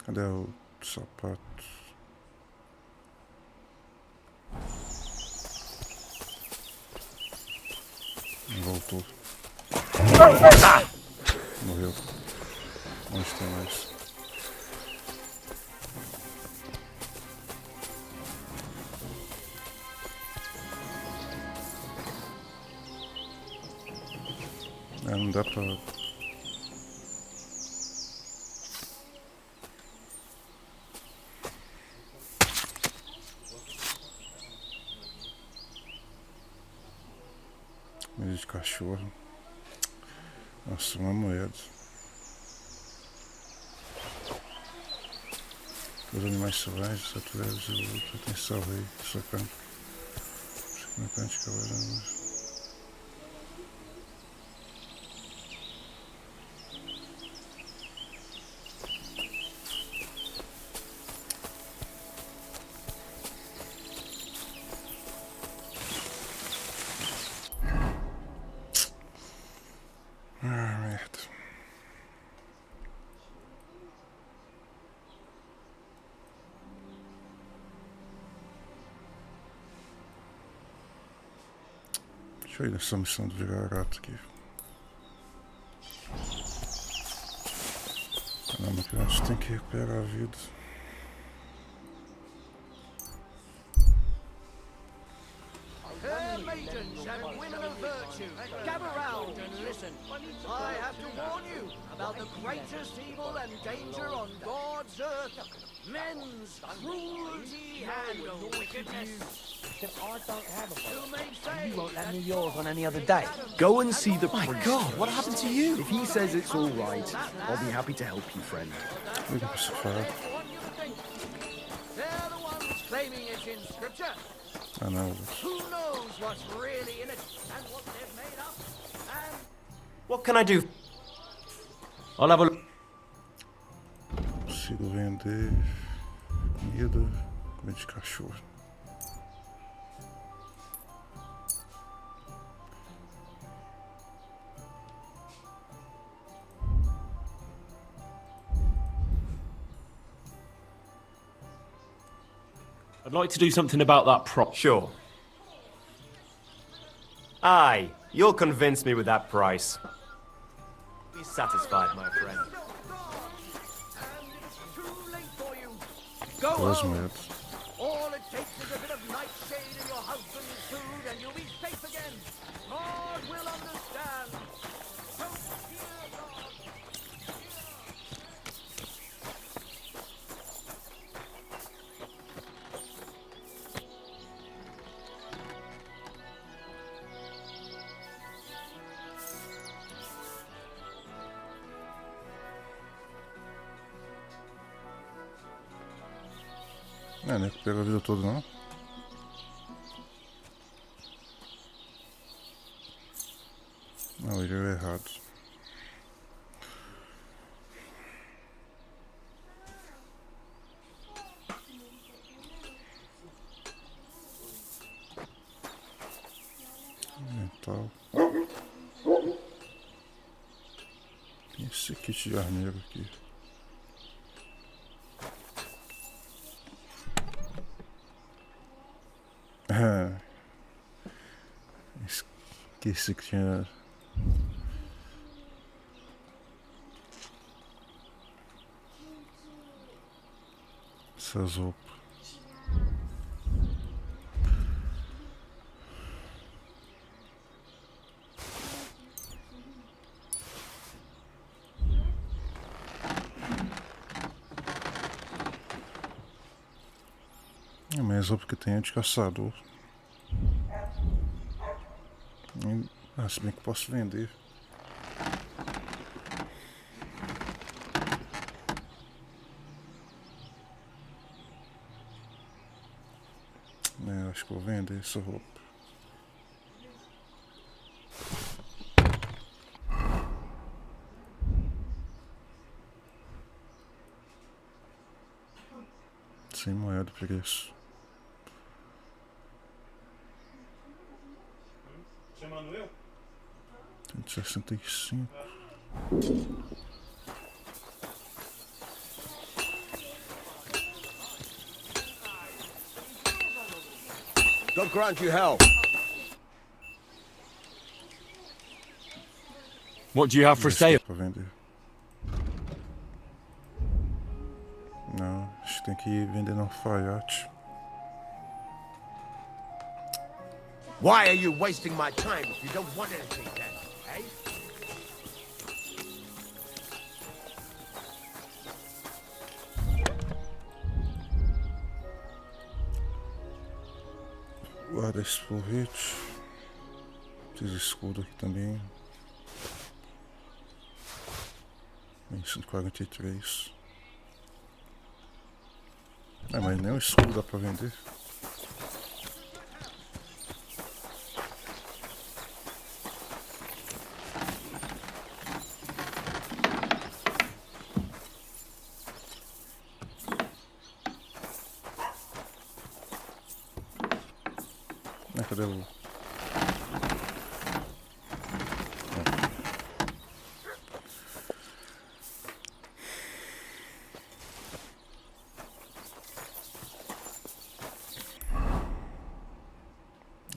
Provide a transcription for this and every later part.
Cadê o sapato? Voltou. Morreu. Onde tem mais? Não dá pra... Medo de cachorro. Nossa, uma moeda. Os animais selvagens, saturados e luta. Atenção, rei. Sacando. Marcante, cavaleiro. Ah, merda. Deixa eu ir nessa missão do vira-gato aqui. Caramba, que a gente tem que recuperar a vida. Maidens and women of virtue, gather round and listen. I have to warn you about the greatest evil and danger on God's earth. Men's cruelty and wickedness. I don't have a You boat. may say You won't let me yours on any other day. Go and see the My priest. God, what happened to you? If he says it's all right, I'll be happy to help you, friend. Liga pra esse faro. what you think. They're the ones claiming it's in scripture. Ah, não. Who knows what's really in it and what they've made up? And What can I do? I'll have a look. Consigo vender comida de cachorro. I'd like to do something about that prop. Sure. Aye, you'll convince me with that price. Be satisfied, my friend. it's too late for you. Go Duas home. moedas. All it takes is a bit of nightshade in your husband's food and you'll be safe again. God will understand. Don't fear God. É, nem pega a vida toda, não. Não, ele é errado. Mental. Tem esse kit de armeiro aqui. Esqueci que tinha. Essas roupas. A minha roupa que tem é de caçador. Ah, se bem que posso vender. É, acho que vou vender essa roupa. Sem moeda por isso. Chamando eu? 165. God grant you help. What do you have for Esse sale? dá pra vender. Não, acho que tem que ir vender no alfaiate. Why are you wasting my time if you don't want anything then, eh? Guarda esse porrete. Esse escudo aqui também. 143. Mas nem o escudo dá pra vender. Cadê o...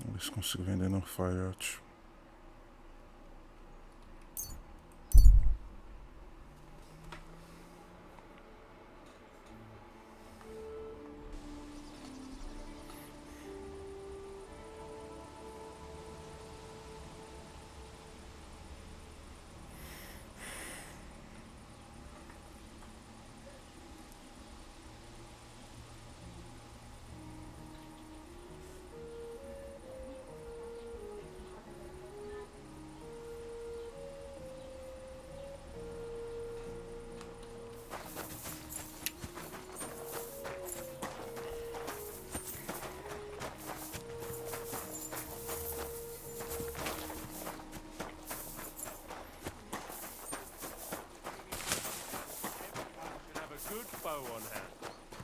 Vamos ver se consigo vender no alfaiate.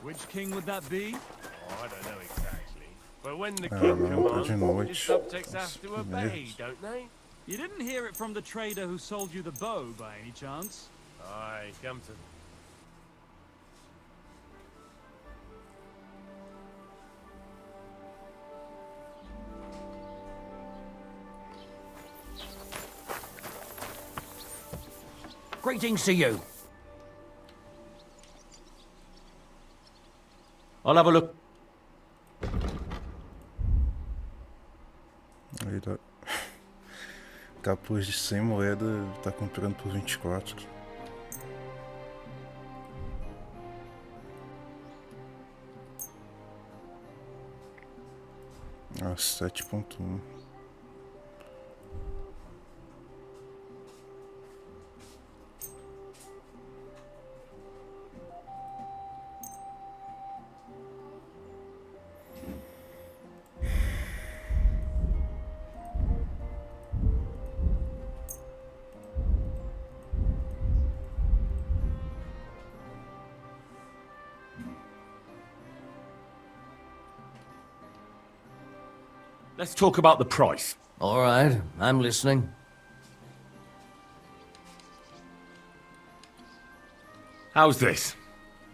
Which king would that be? Oh, I don't know exactly. But when the Ah, king não, tá commands, de his noite. subjects have Nossa, to que obey, merda. don't they? You didn't hear it from the trader who sold you the bow, by any chance? Aye, come to... Greetings to you. I'll have a look. Aí dá... Capuz de 100 moedas, tá comprando por 24. Ah, 7.1. Let's talk about the price. All right, I'm listening. How's this?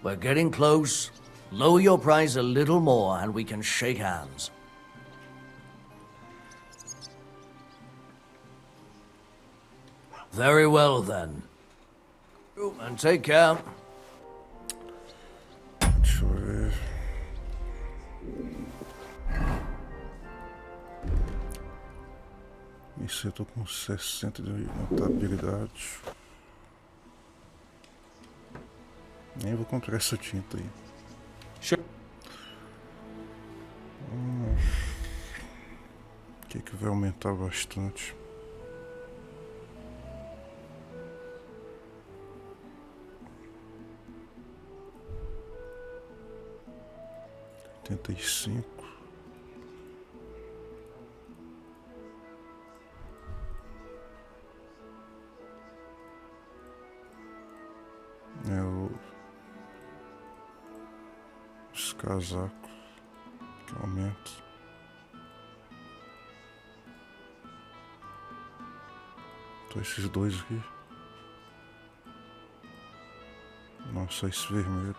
We're getting close. Lower your price a little more and we can shake hands. Very well then. And take care. Deixa eu ver. Isso eu tô com 60 de notabilidade. Nem vou comprar essa tinta aí. Sure. Que vai aumentar bastante. R$ 85. Os casacos que aumenta. Então esses dois aqui. Nossa, esse vermelho.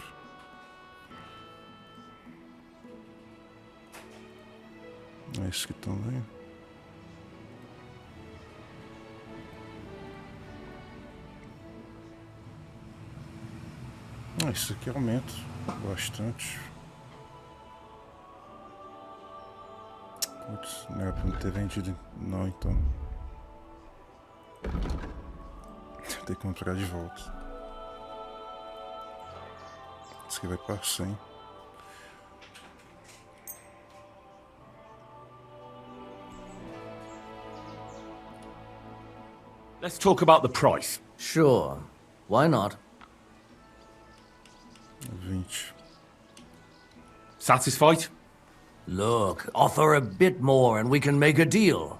Esse aqui também. Isso aqui aumenta bastante. Putz, não era pra não ter vendido não, então. Tem que comprar de volta. Isso aqui vai para 100. Let's talk about the price. Sure. Why not? 20. Satisfied? Look, offer a bit more and we can make a deal.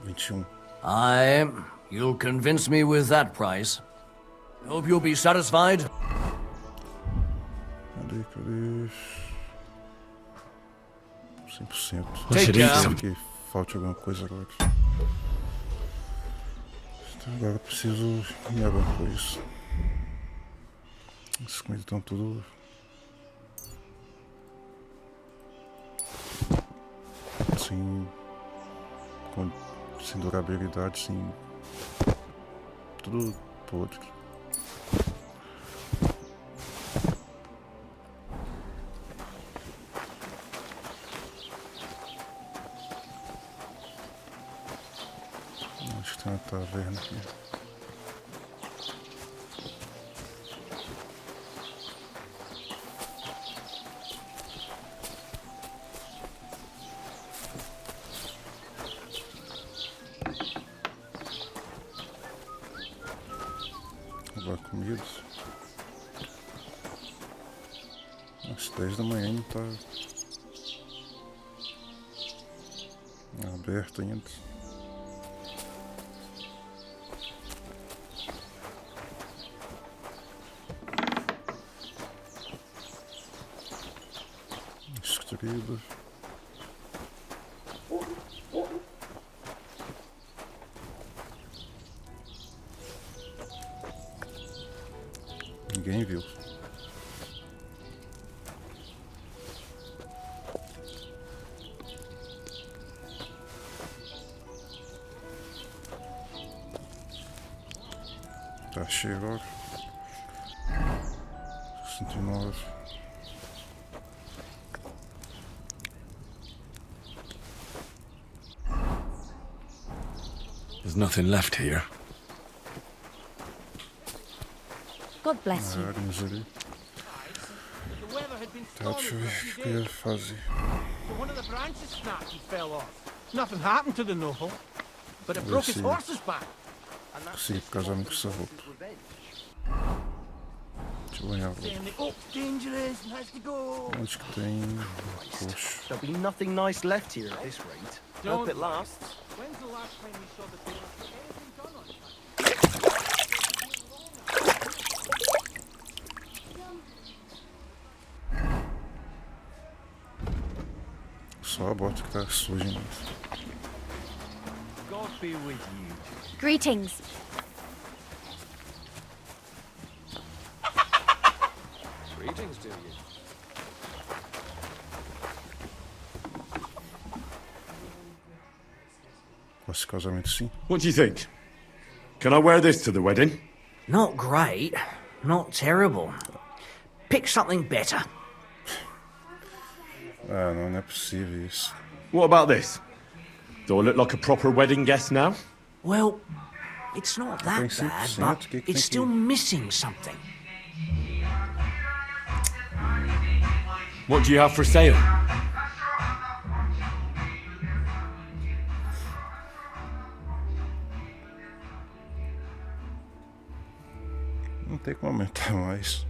21. You'll convince me with that price. Hope you'll be satisfied. Cadê? 100%. Take care. Será que falte alguma coisa agora? Então agora eu preciso me abrir com isso. Essas coisas estão tudo... sem durabilidade, sem... tudo podre. Acho que tem uma taverna aqui. Roubar comida. Às 10 da manhã não tá aberto ainda. Escriba. Ninguém viu. Tá cheio agora. 69. There's nothing left here. God bless you. Áreas ali. The weather had been Tá, deixa eu ver o que eu ia fazer. So one of the branches snapped and fell off. Nothing happened to the noble, but it broke his see. horse's back. Consegui ir pro casamento com essa roupa. Deixa eu banhar a roupa. Then the oak's dangerous and has to go. Onde que tem roxo? There'll be nothing nice left here at this rate. Hope it lasts. When's the last time you saw the door? Anything done on it? Só a bota que tá suja ainda. God be with you. Greetings. Greetings to you. Com esse casamento sim. What do you think? Can I wear this to the wedding? Not great. Not terrible. Pick something better. Ah, não é possível isso. What about this? Do I look like a proper wedding guest now? Well, it's not that Tem bad, 5%, but que tem it's still que- missing something. What do you have for sale? Não tem como aumentar mais.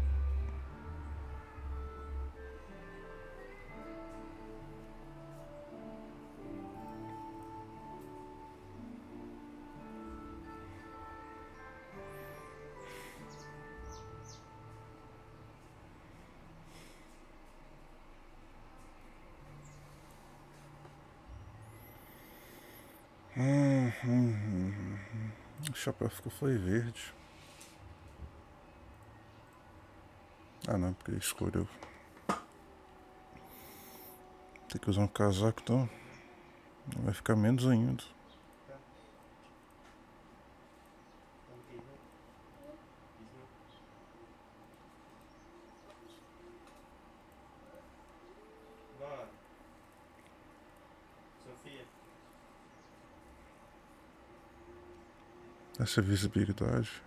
O chapéu foi verde. Ah não, porque ele escolheu. Tem que usar um casaco, então vai ficar menos ainda. Essa visibilidade.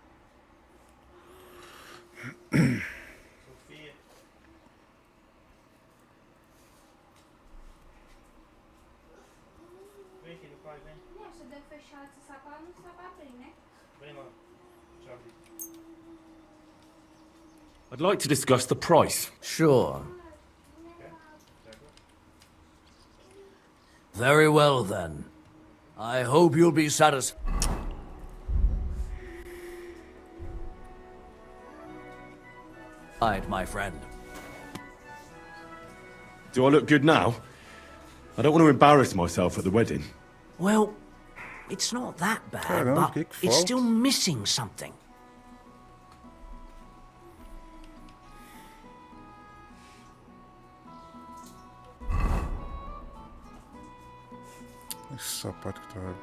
I'd like to discuss the price. Sure. Very well, then. I hope you'll be satisfied. My friend. Do I look good now? I don't want to embarrass myself at the wedding. Well, it's not that bad, Caramba, but que it's falta. still missing something. Esse sapato que tá.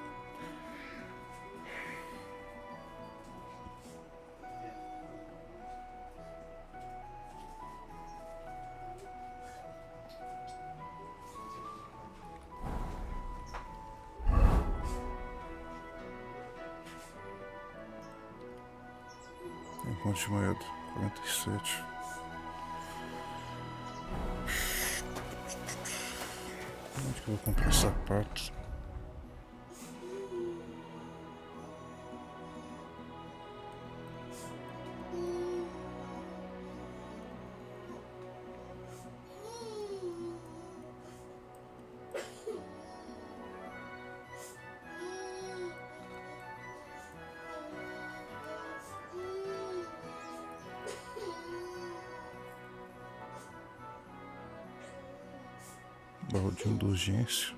Enquanto de moeda, 47. Onde que eu vou comprar sapatos? Baú de indulgência.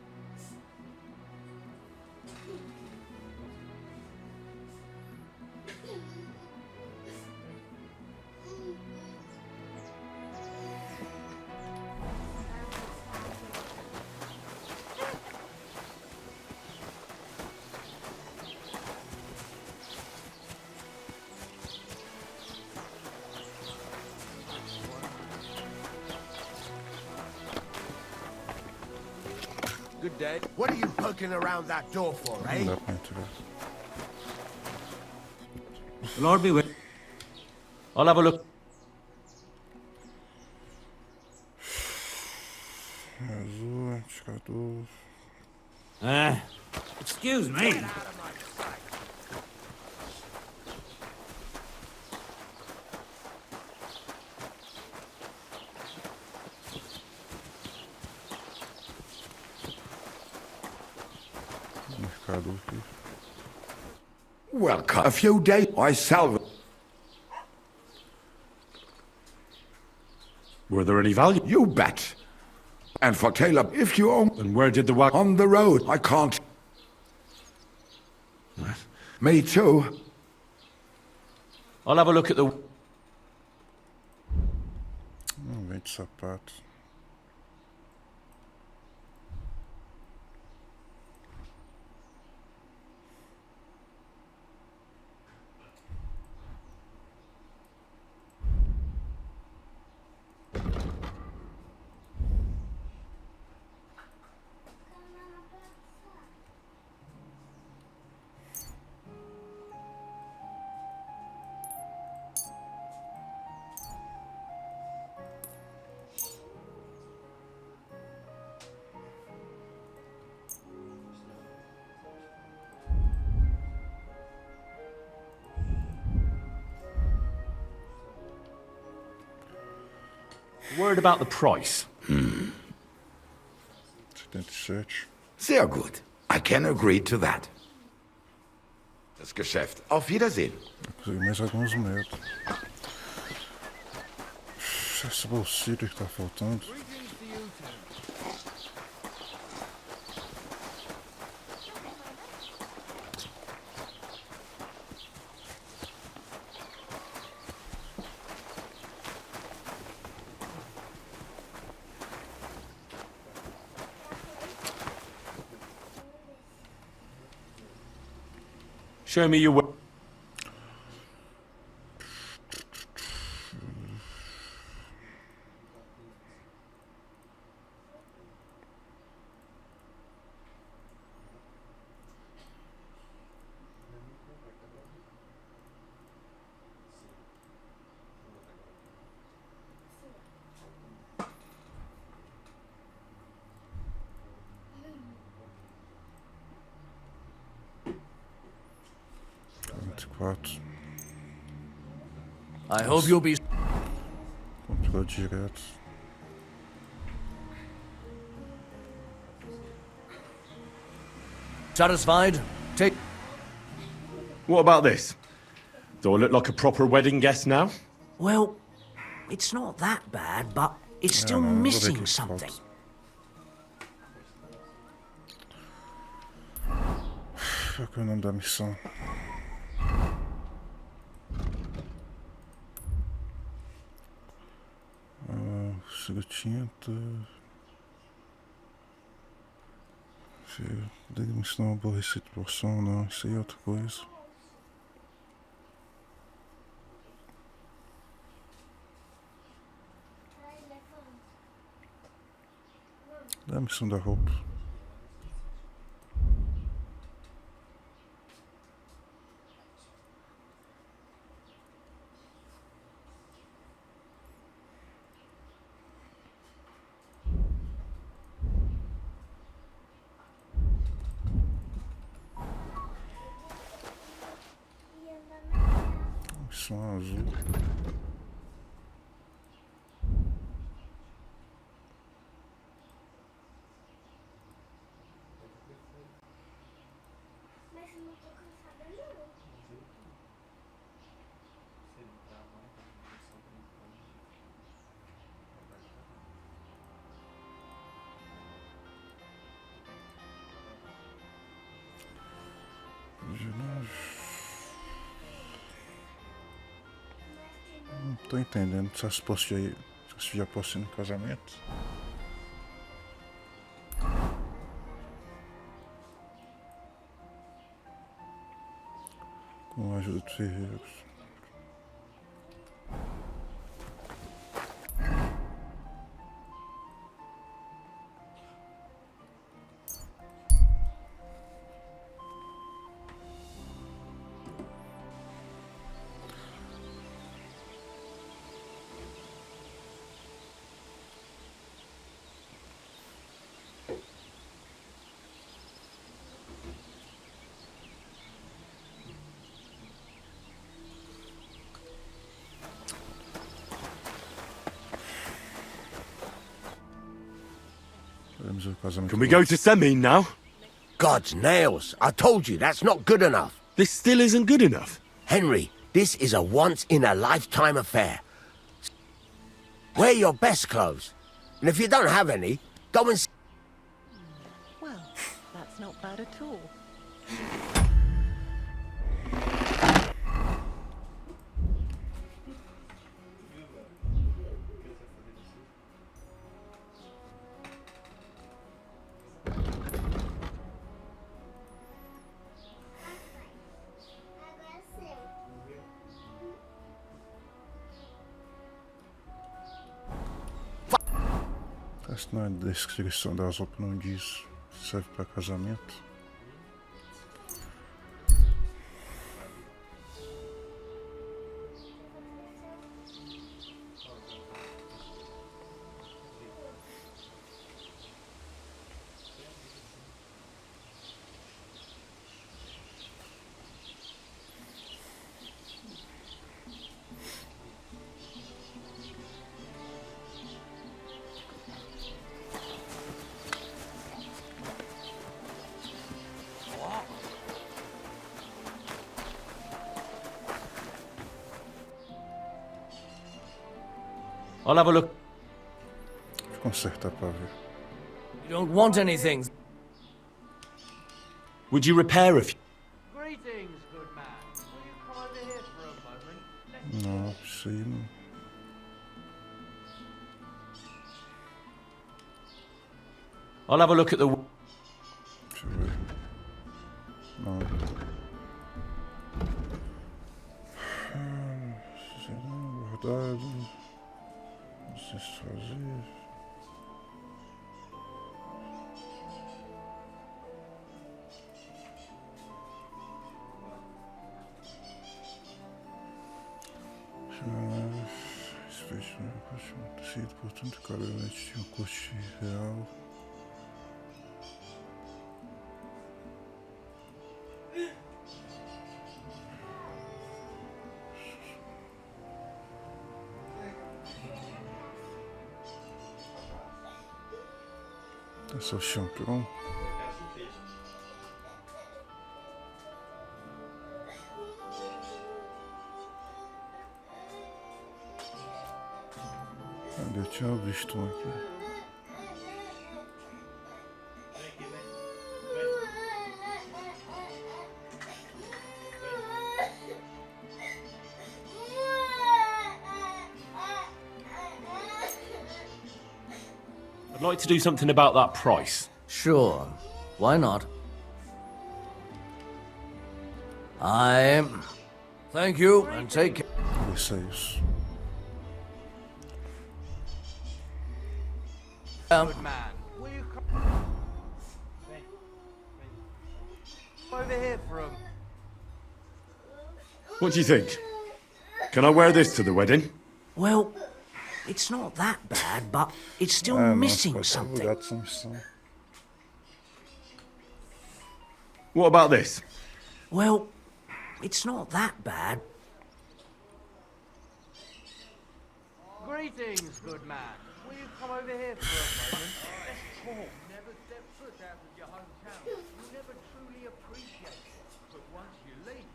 Good day. What are you poking around that door for, eh? Não dá pra entrar. Lord be with. I'll have a look. Azul, indicador. Excuse me. Mercado aqui. Welcome. A few days I salvage. Were there any value? You bet. And for Taylor, if you own And where did the wagon? on the road, I can't. Me too. I'll have a look at the. Não vende sapato. Word about the price. 77. Sehr gut. I can agree to that. Das Geschäft. Auf Wiedersehen. Consegui mais algumas moedas. Esse bolsilho que tá faltando. Show me your way. I hope you'll be... Controle direto. Satisfied? Take... What about this? Do I look like a proper wedding guest now? Well, it's not that bad, but it's still missing something. Qual que é o nome da missão? Tinta. Deliverance não é uma boa recepção, não. Isso aí é outra coisa. Dá a missão da roupa. Missão azul. Não tô entendendo. Se já posso ir no casamento? Com a ajuda dos ferreiros. Can we go to Semi now? God's nails. I told you, that's not good enough. This still isn't good enough. Henry, this is a once-in-a-lifetime affair. Wear your best clothes. And if you don't have any, go and... Well, that's not bad at all. Essa não é a descrição das roupas, não diz. Serve para casamento. I'll have a look. Vou consertar para ver. You don't want anything. Would you repair a few? Greetings, good man. Will you come over here for a moment? Não, isso aí não. I'll have a look at the... Deixa eu ver. Não. soldado. Não sei se fazer. Esse peixe não é tecido, portanto, claramente tinha um custo real. Tá só champion. Eu tinha visto um aqui. I'd like to do something about that price. Sure. Why not? Thank you, and take care. Isso é isso. Good man. Will you come over here for a... What do you think? Can I wear this to the wedding? Well, it's not that bad, but it's still missing something. What about this? Well, it's not that bad. Greetings, good man. Will you come over here for a moment? Let's talk. Never step foot out of your hometown. You never truly appreciate it. But once you leave,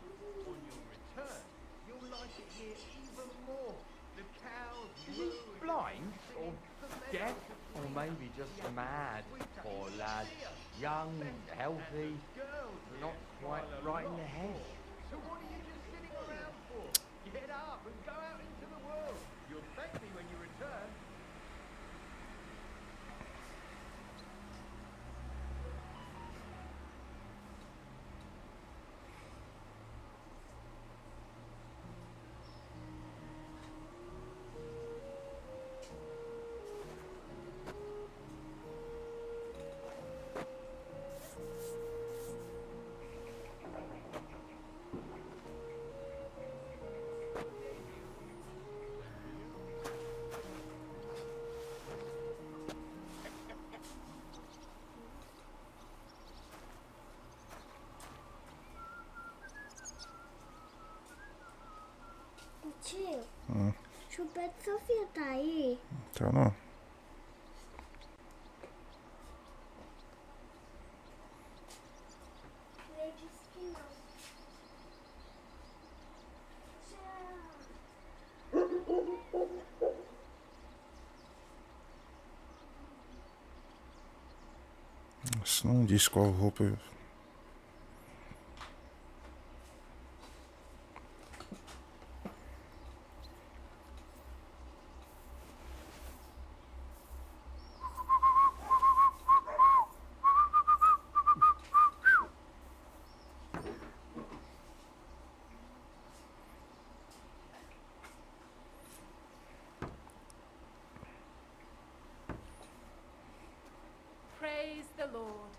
on your return, you'll like it here even more. The cows. Is he blind or deaf or maybe just mad? Poor lad. Young, healthy, not quite right in the head. So what are you just sitting around for? Get up and go out into the world. You'll thank me when you return. Tio, Chupete Sofia tá aí? Tá não. Ele disse que não. Nossa, não diz qual roupa eu... Praise the Lord.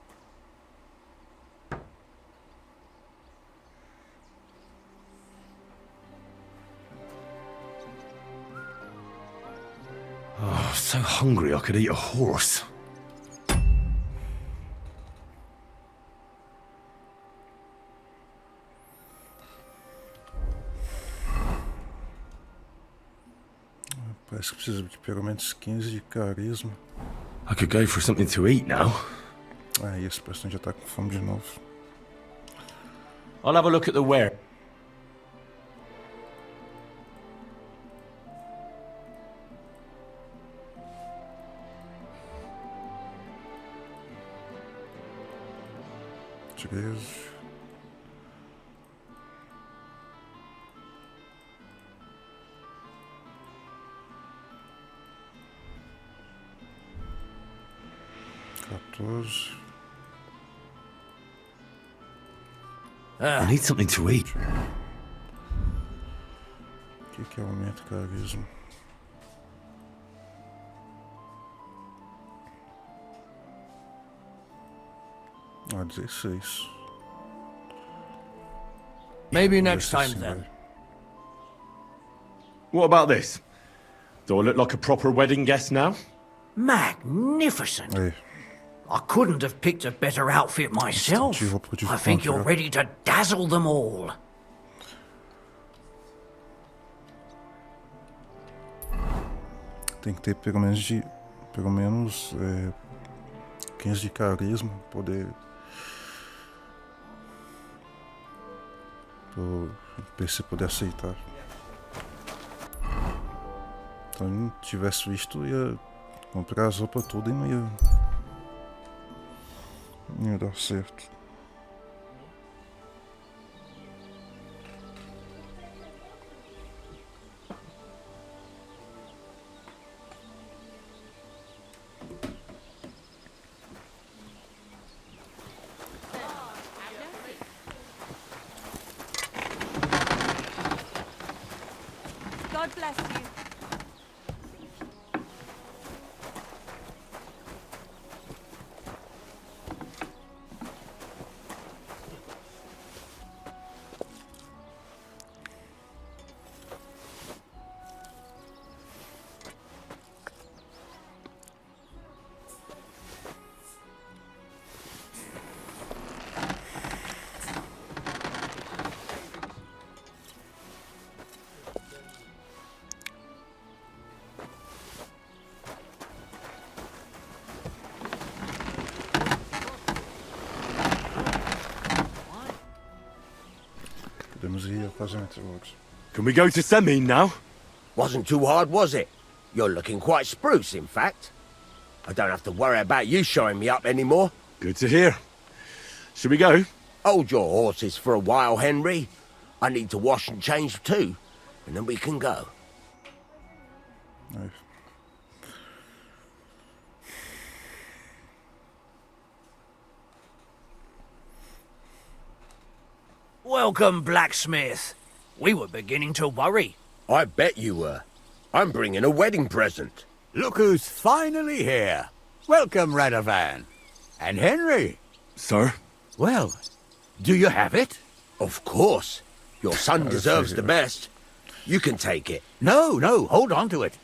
Oh, so hungry I could eat a horse. Parece que precisa de pelo menos 15 de carisma. I could go for something to eat now. Ah, e esse personagem já tá com fome de novo. I'll have a look at the ware. Treze. I need something to eat. que aumenta o carisma? Ah, 16. Maybe next time then. What about this? Do I look like a proper wedding guest now? Magnificent. Aí. I couldn't have picked a better outfit myself. I think you're ready to dazzle them all. Tem que ter pelo menos 15 de carisma pra poder pro PC poder aceitar. Então, se tivesse visto, ia comprar as roupas todas e não ia dar certo. God bless you. Podemos ir ao casamento logo. Can we go to Termino now? Wasn't too hard, was it? You're looking quite spruce, in fact. I don't have to worry about you showing me up anymore. Good to hear. Should we go? Hold your horses for a while, Henry. I need to wash and change too, and then we can go. Aí. Welcome, blacksmith. We were beginning to worry. I bet you were. I'm bringing a wedding present. Look who's finally here. Welcome, Radovan. And Henry. Sir? Well, do you have it? Of course. Your son deserves the best. You can take it. No, hold on to it.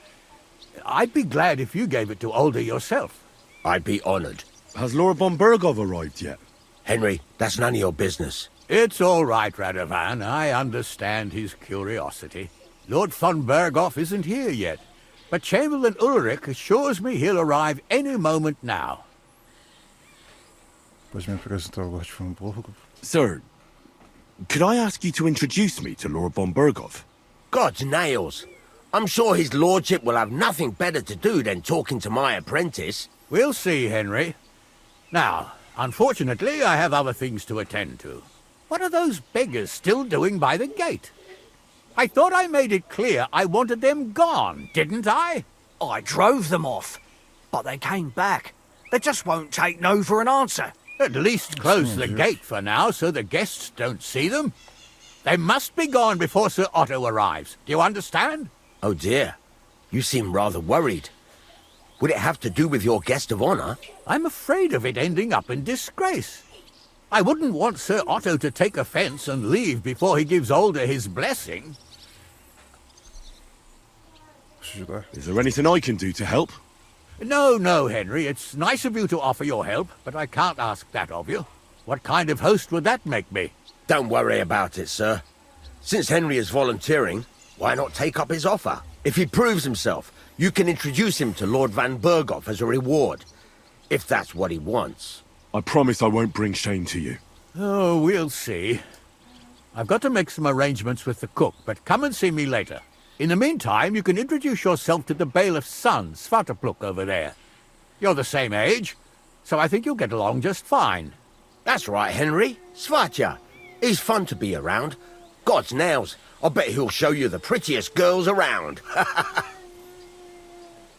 I'd be glad if you gave it to Older yourself. I'd be honored. Has Lord von Bergov arrived yet? Henry, that's none of your business. It's all right, Radovan. I understand his curiosity. Lord von Bergov isn't here yet, but Chamberlain Ulrich assures me he'll arrive any moment now. Pode me apresentar o Lord von Bergov? Sir, could I ask you to introduce me to Lord von Bergov? God's nails. I'm sure his lordship will have nothing better to do than talking to my apprentice. We'll see, Henry. Now, unfortunately, I have other things to attend to. What are those beggars still doing by the gate? I thought I made it clear I wanted them gone, didn't I? I drove them off, but they came back. They just won't take no for an answer. At least close the gate for now so the guests don't see them. They must be gone before Sir Otto arrives. Do you understand? Oh dear. You seem rather worried. Would it have to do with your guest of honor? I'm afraid of it ending up in disgrace. I wouldn't want Sir Otto to take offense and leave before he gives Older his blessing. Is there anything I can do to help? No, Henry. It's nice of you to offer your help, but I can't ask that of you. What kind of host would that make me? Don't worry about it, sir. Since Henry is volunteering, why not take up his offer? If he proves himself, you can introduce him to Lord von Bergov as a reward, if that's what he wants. I promise I won't bring shame to you. Oh, we'll see. I've got to make some arrangements with the cook, but come and see me later. In the meantime, you can introduce yourself to the bailiff's son, Svartapluk, over there. You're the same age, so I think you'll get along just fine. That's right, Henry. Svatja. He's fun to be around. God's nails. I bet he'll show you the prettiest girls around.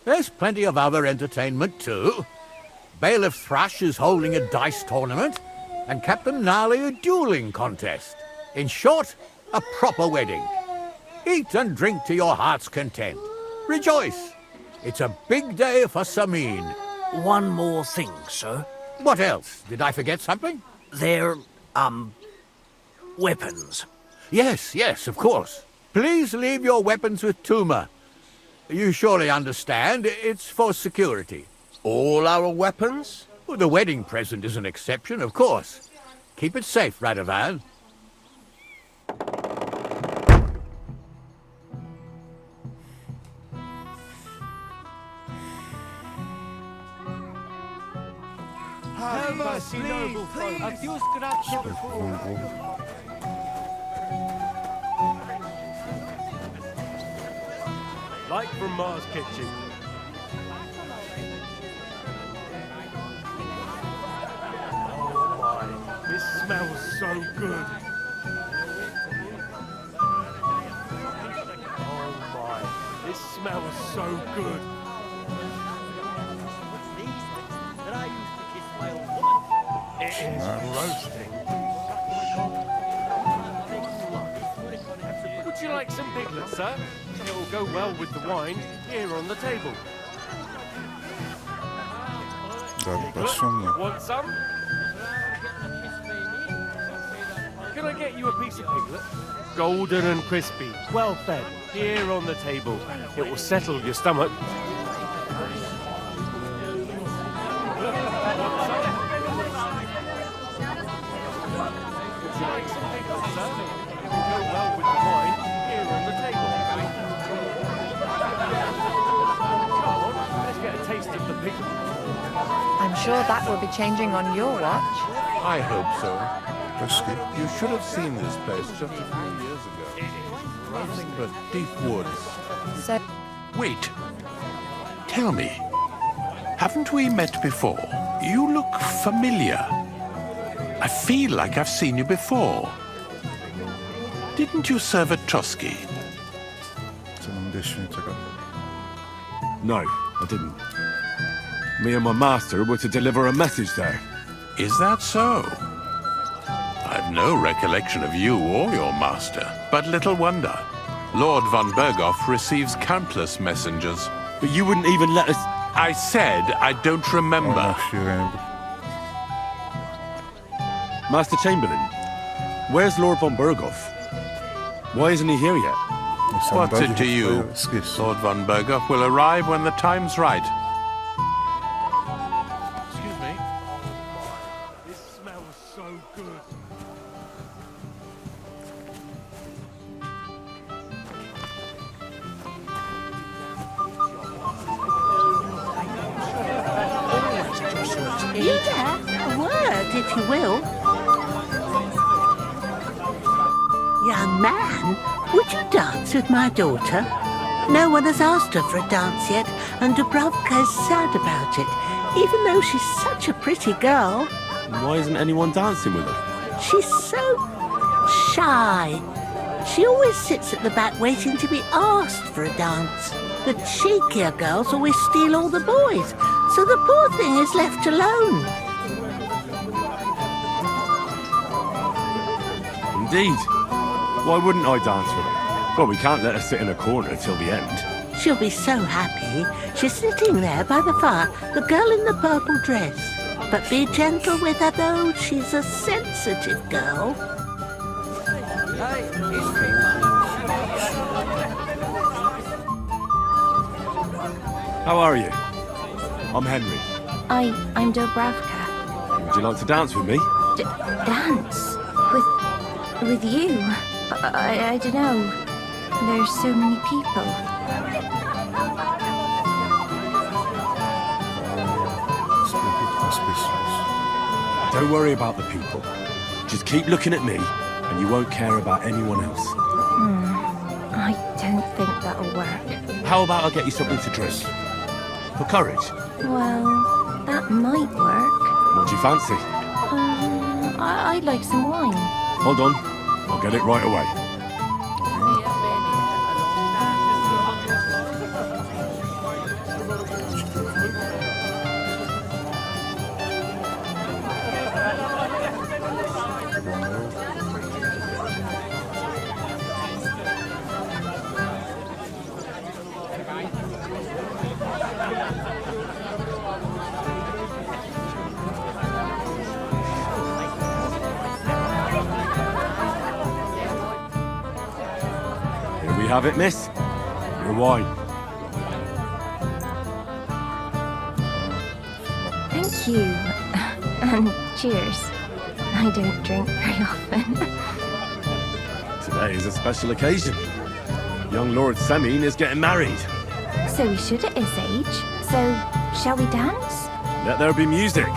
There's plenty of other entertainment, too. Bailiff Thrush is holding a dice tournament, and Captain Gnarly a dueling contest. In short, a proper wedding. Eat and drink to your heart's content. Rejoice. It's a big day for Samin. One more thing, sir. What else? Did I forget something? They're, weapons. Yes, of course. Please leave your weapons with Tuma. You surely understand, it's for security. All our weapons? Well, the wedding present is an exception, of course. Keep it safe, Radovan. Have mercy, noble folk. A few scraps of food. Like from Mars Kitchen. Oh my, this smells so good. Oh my, this smells so good. That I used to kiss my old woman. It is roasting. Would you like some piglets, sir? It will go well with the wine here on the table. Want some? Can I get you a piece of piglet? Golden and crispy, well fed, here on the table. It will settle your stomach. I'm sure that will be changing on your watch. I hope so. You should have seen this place just a few years ago. Nothing but deep woods. So... Wait. Tell me, haven't we met before? You look familiar. I feel like I've seen you before. Didn't you serve at Trotsky? No, I didn't. Me and my master were to deliver a message there. Is that so? I've no recollection of you or your master, but little wonder. Lord von Berghoff receives countless messengers. But you wouldn't even let us... I said I don't remember. Master Chamberlain, where's Lord von Berghoff? Why isn't he here yet? What's it to you? Lord von Berghoff will arrive when the time's right. Excuse me. This smells so good. Yeah, a word, if you will. Young man, would you dance with my daughter? No one has asked her for a dance yet, and Dubravka is sad about it, even though she's such a pretty girl. Why isn't anyone dancing with her? She's so shy. She always sits at the back waiting to be asked for a dance. The cheekier girls always steal all the boys, so the poor thing is left alone. Indeed. Why wouldn't I dance with her? Well, we can't let her sit in a corner till the end. She'll be so happy. She's sitting there by the fire, the girl in the purple dress. But be gentle with her, though. She's a sensitive girl. How are you? I'm Henry. I'm Dubravka. Would you like to dance with me? Dance? With you? I don't know. There's so many people. Don't worry about the people. Just keep looking at me, and you won't care about anyone else. I don't think that'll work. How about I get you something to drink? For courage? Well, that might work. What do you fancy? I'd like some wine. Hold on. I'll get it right away. you have it, miss. Your wine. Thank you. And cheers. I don't drink very often. Today is a special occasion. Young Lord Semine is getting married. So we should at his age. So, shall we dance? Let there be music.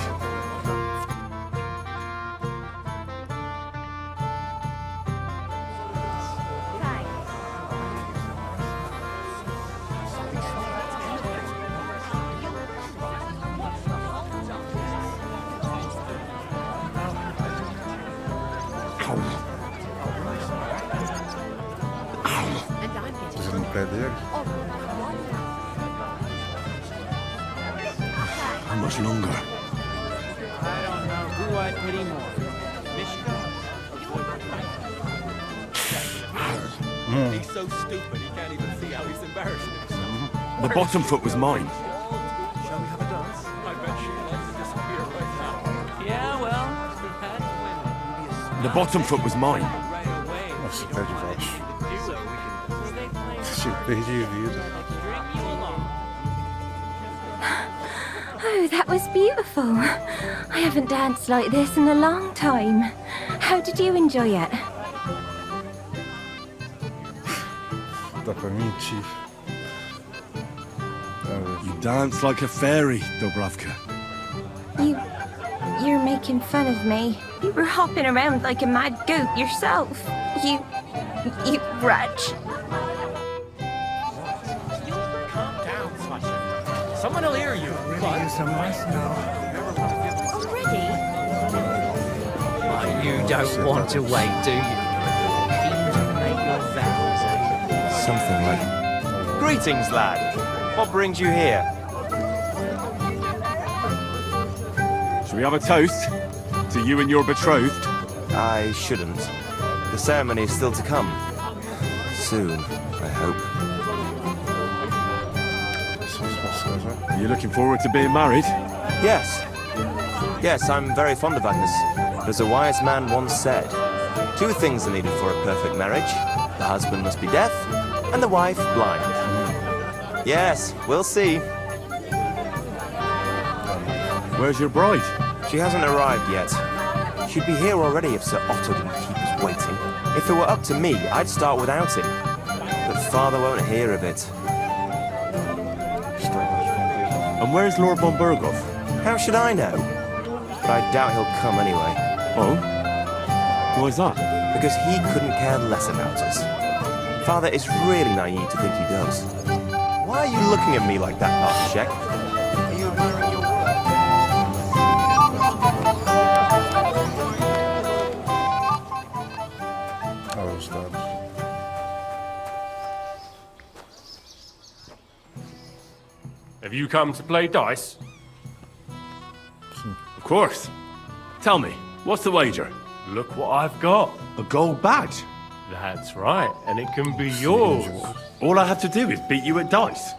How much longer? I don't know who I'd pity more. He's so stupid he can't even see how he's embarrassing himself. The bottom foot was mine. Shall we have a dance? I bet she'd like to disappear right now. Yeah, well, we've had women. The bottom foot was mine. Nossa, pé de baixo. Esse perdi a vida. Oh, that was beautiful. I haven't danced like this in a long time. How did you enjoy it? Dá pra mentir. You dance like a fairy, Dubravka. You're making fun of me. You were hopping around like a mad goat yourself. You wretch. Calm down, Sasha. Someone will hear you. Really is a mess now. Already? But you don't want to wait, do you? Keen to make your vows, eh? Something like... Greetings, lad. What brings you here? Shall we have a toast to you and your betrothed? I shouldn't. The ceremony is still to come. Soon, I hope. Are you looking forward to being married? Yes. Yes, I'm very fond of Agnes. As a wise man once said, 2 things are needed for a perfect marriage. The husband must be deaf, and the wife blind. Yes, we'll see. Where's your bride? She hasn't arrived yet. She'd be here already if Sir Otto didn't keep us waiting. If it were up to me, I'd start without him. But Father won't hear of it. And where's Lord von Berghoff? How should I know? But I doubt he'll come anyway. Oh? Why's that? Because he couldn't care less about us. Father is really naive to think he does. Why are you looking at me like that, Archcheck? Are you admiring your work? Have you come to play dice? Of course. Tell me, what's the wager? Look what I've got. A gold badge? That's right, and it can be yours. All I have to do is beat you at dice.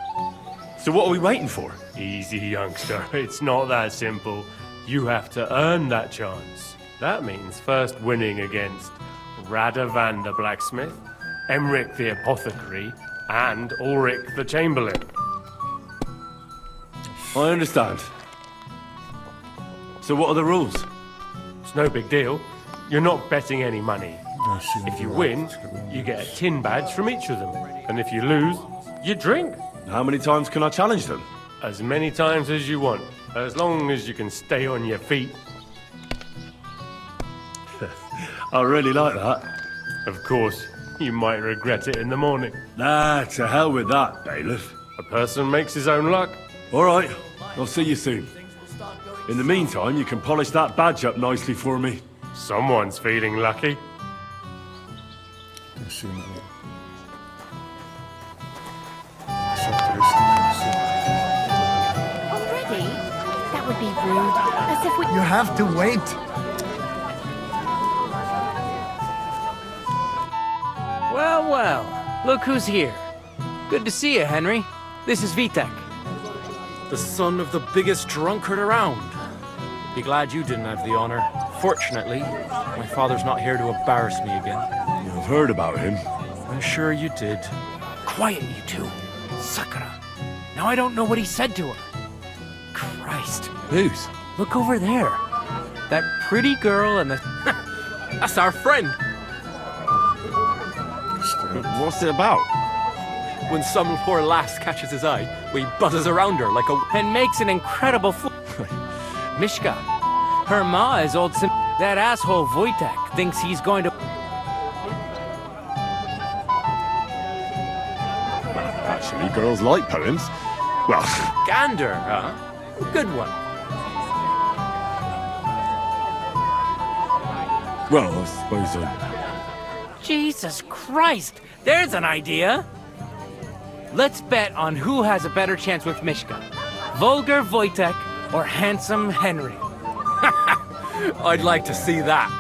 So what are we waiting for? Easy, youngster. It's not that simple. You have to earn that chance. That means first winning against Radovan the blacksmith, Emric the apothecary, and Ulrich the chamberlain. I understand. So what are the rules? It's no big deal. You're not betting any money. If you win, you get a tin badge from each of them. And if you lose, you drink. How many times can I challenge them? As many times as you want, as long as you can stay on your feet. I really like that. Of course, you might regret it in the morning. Nah, to hell with that, bailiff. A person makes his own luck. All right, I'll see you soon. In the meantime, you can polish that badge up nicely for me. Someone's feeling lucky. Already? That would be rude. As if we... You have to wait. Well, well. Look who's here. Good to see you, Henry. This is Vitek. The son of the biggest drunkard around. Be glad you didn't have the honor. Fortunately, my father's not here to embarrass me again. I've heard about him. I'm sure you did. Quiet, you two. Sakura. Now I don't know what he said to her. Christ. Whose? Look over there. That pretty girl and the... That's our friend. What's it about? When some poor lass catches his eye, we buzzes around her like a... And makes an incredible fool. Mishka. Her ma is old Sim... That asshole Wojtek thinks he's going to... Actually, girls like poems. Well... Gander, huh? Good one. Well, I suppose Jesus Christ! There's an idea! Let's bet on who has a better chance with Mishka. Vulgar Wojtek or handsome Henry. I'd like to see that.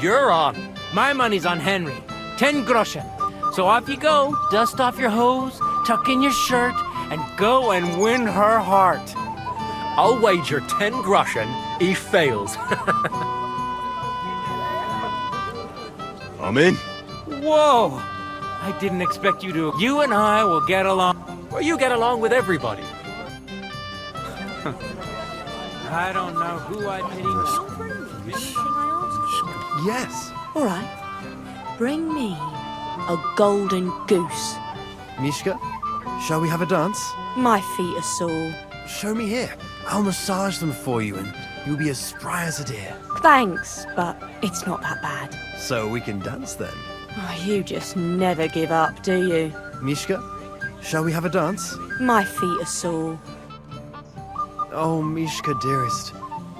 You're on. My money's on Henry. 10 groschen. So off you go, dust off your hose, tuck in your shirt, and go and win her heart. I'll wager 10 groschen he fails. I'm in. Whoa! I didn't expect you to... You and I will get along. Well, you get along with everybody. I don't know who I pity more. Yes. All right. Bring me a golden goose. Mishka, shall we have a dance? My feet are sore. Show me here. I'll massage them for you and you'll be as spry as a deer. Thanks, but it's not that bad. So we can dance then. Oh, you just never give up, do you? Mishka, shall we have a dance? My feet are sore. Oh, Mishka, dearest,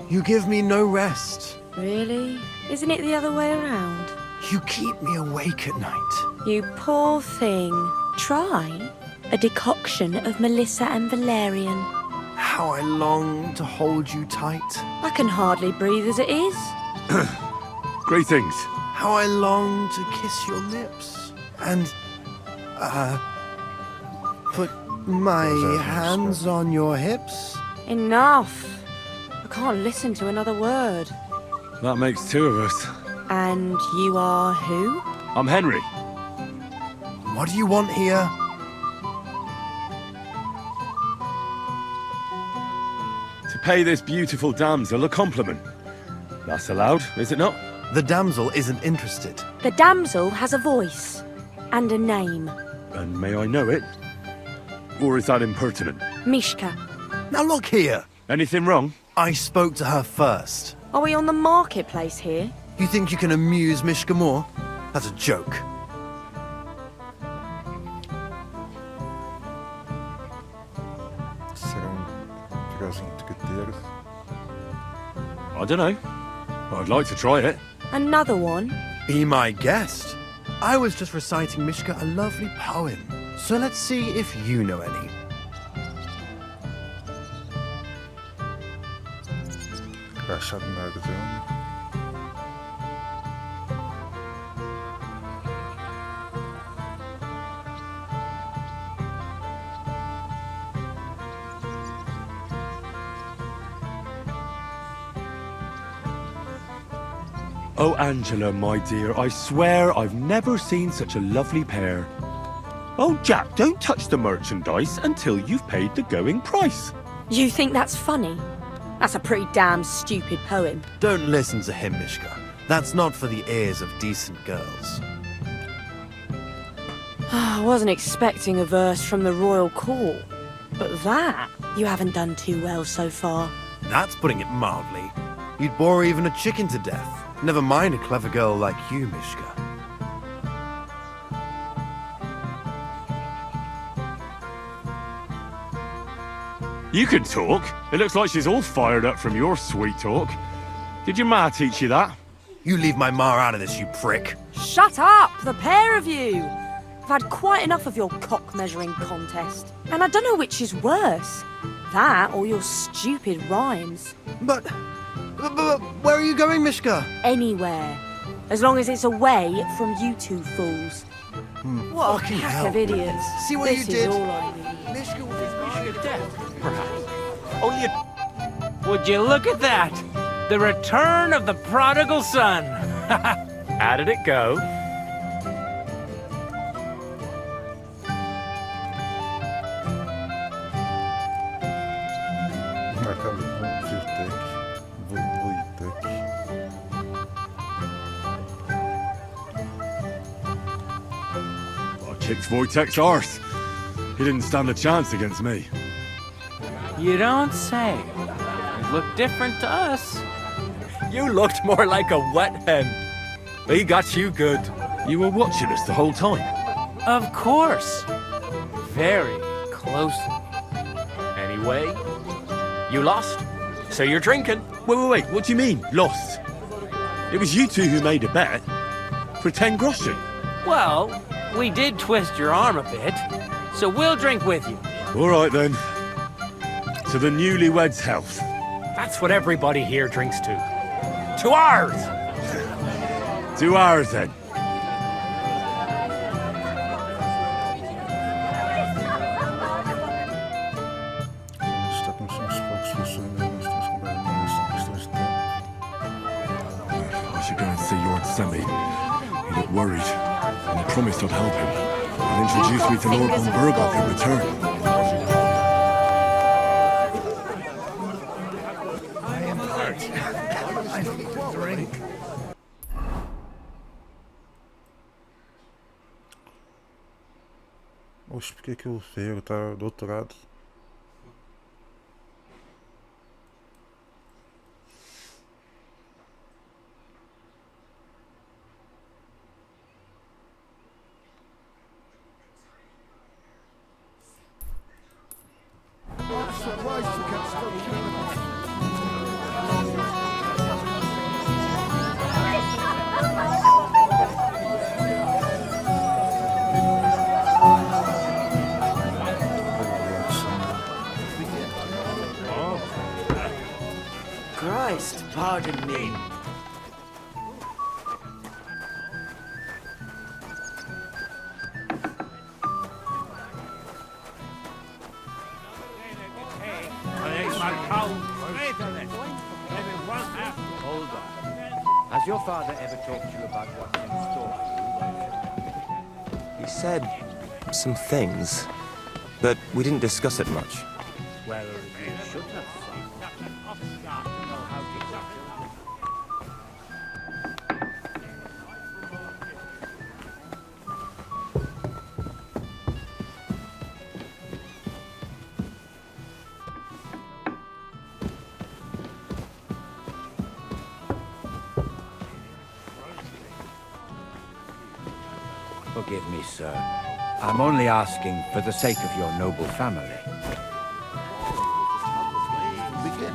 you give me no rest. Really? Isn't it the other way around? You keep me awake at night. You poor thing. Try a decoction of Melissa and Valerian. How I long to hold you tight. I can hardly breathe as it is. Greetings. How I long to kiss your lips. And, put my hands on your hips. Enough. I can't listen to another word. That makes two of us. And you are who? I'm Henry. What do you want here? To pay this beautiful damsel a compliment. That's allowed, is it not? The damsel isn't interested. The damsel has a voice and a name. And may I know it? Or is that impertinent? Mishka. Now look here. Anything wrong? I spoke to her first. Are we on the marketplace here? You think you can amuse Mishka more? That's a joke. I don't know. I'd like to try it. Another one? Be my guest. I was just reciting Mishka a lovely poem. So let's see if you know any. Oh, Angela, my dear, I swear I've never seen such a lovely pair. Oh, Jack, don't touch the merchandise until you've paid the going price. You think that's funny? That's a pretty damn stupid poem. Don't listen to him, Mishka. That's not for the ears of decent girls. I wasn't expecting a verse from the royal court. But that, you haven't done too well so far. That's putting it mildly. You'd bore even a chicken to death. Never mind a clever girl like you, Mishka. You can talk. It looks like she's all fired up from your sweet talk. Did your ma teach you that? You leave my ma out of this, you prick. Shut up, the pair of you! I've had quite enough of your cock-measuring contest. And I don't know which is worse. That or your stupid rhymes. But where are you going, Mishka? Anywhere. As long as it's away from you two fools. What a pack of idiots. See what this you did? Is all I need. Mishka dead, perhaps. Only Would you look at that? The return of the prodigal son. How did it go? kicked Wojtek's arse. He didn't stand a chance against me. You don't say. It looked different to us. You looked more like a wet hen. He got you good. You were watching us the whole time? Of course. Very closely. Anyway, you lost, so you're drinking. Wait, what do you mean, lost? It was you two who made a bet. For 10 groschen. Well, we did twist your arm a bit, so we'll drink with you. All right, then. To the newlyweds' health. That's what everybody here drinks to. To ours! To ours, then. I should go and see Lord Semi. He looked worried, and I promised I'd help him. And introduce me to Lord von Burghoff in return. I am hurt. I need to drink. Oxe, por que o ferreiro tá do outro lado? I'm surprised you can still Christ, pardon me. Hold on. Has your father ever talked to you about what's in store? He said some things, but we didn't discuss it much. Well, you should have Forgive me, sir. I'm only asking for the sake of your noble family. begin.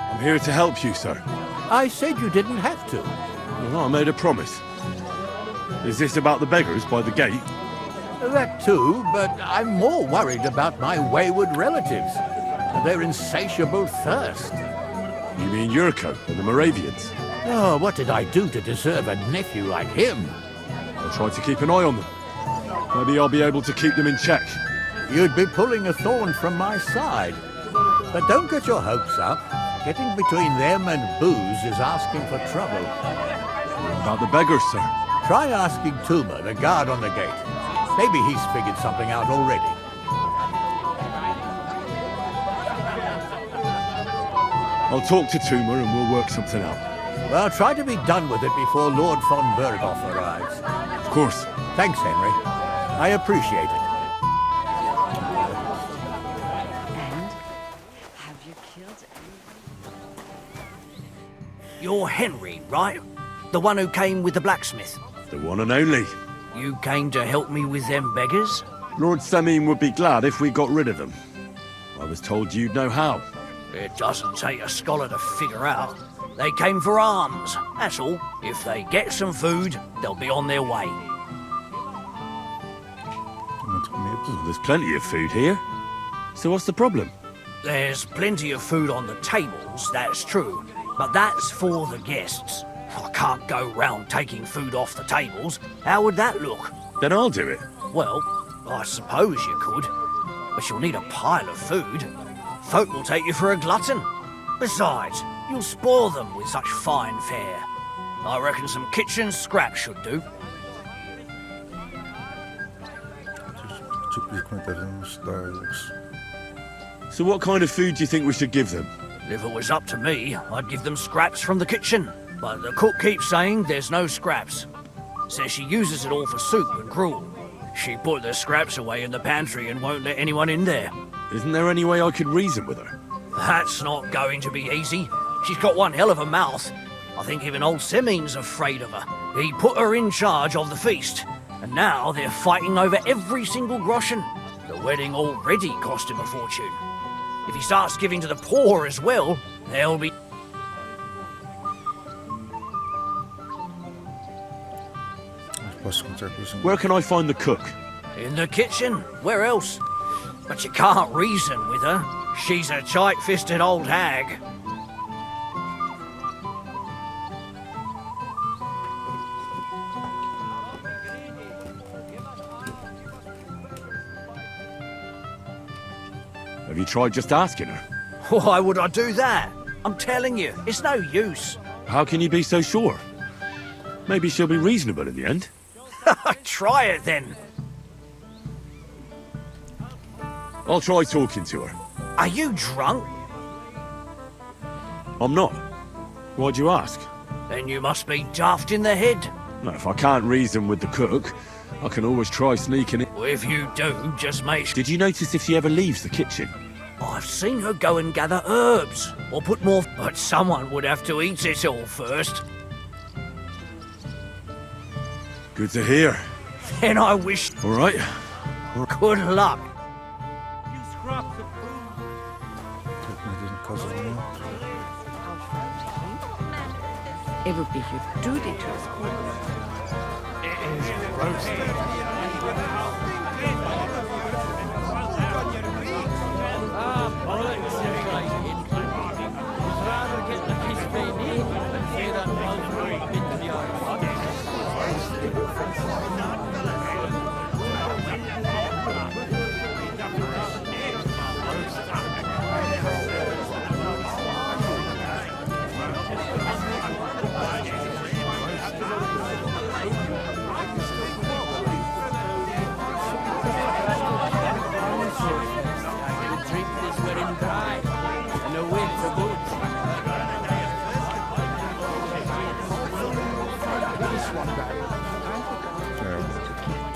I'm here to help you, sir. I said you didn't have to. Well, I made a promise. Is this about the beggars by the gate? That too, but I'm more worried about my wayward relatives and their insatiable thirst. You mean Yurko and the Moravians? Oh, what did I do to deserve a nephew like him? I'll try to keep an eye on them. Maybe I'll be able to keep them in check. You'd be pulling a thorn from my side. But don't get your hopes up. Getting between them and booze is asking for trouble. What about the beggars, sir? Try asking Tuma, the guard on the gate. Maybe he's figured something out already. I'll talk to Tuma and we'll work something out. Well, try to be done with it before Lord von Burghoff arrives. Of course. Thanks, Henry. I appreciate it. And have you killed anyone? You're Henry, right? The one who came with the blacksmith. The one and only. You came to help me with them beggars? Lord Semin would be glad if we got rid of them. I was told you'd know how. It doesn't take a scholar to figure out. They came for alms, that's all. If they get some food, they'll be on their way. Oh, there's plenty of food here. So what's the problem? There's plenty of food on the tables, that's true. But that's for the guests. I can't go round taking food off the tables. How would that look? Then I'll do it. Well, I suppose you could. But you'll need a pile of food. Folk will take you for a glutton. Besides, you'll spoil them with such fine fare. I reckon some kitchen scraps should do. So what kind of food do you think we should give them? If it was up to me, I'd give them scraps from the kitchen. But the cook keeps saying there's no scraps. Says she uses it all for soup and gruel. She put the scraps away in the pantry and won't let anyone in there. Isn't there any way I could reason with her? That's not going to be easy. She's got one hell of a mouth. I think even old Simin's afraid of her. He put her in charge of the feast, and now they're fighting over every single groschen. The wedding already cost him a fortune. If he starts giving to the poor as well, there'll be... Where can I find the cook? In the kitchen. Where else? But you can't reason with her. She's a tight-fisted old hag. Have you tried just asking her? Why would I do that? I'm telling you, it's no use. How can you be so sure? Maybe she'll be reasonable in the end. Try it then. I'll try talking to her. Are you drunk? I'm not. Why'd you ask? Then you must be daft in the head. No, if I can't reason with the cook, I can always try sneaking in. Well, if you do, just make sure... Did you notice if she ever leaves the kitchen? I've seen her go and gather herbs, or put more... But someone would have to eat it all first. Good to hear. Then I wish... All right. Good luck. It would be your duty to escort. It is roasted.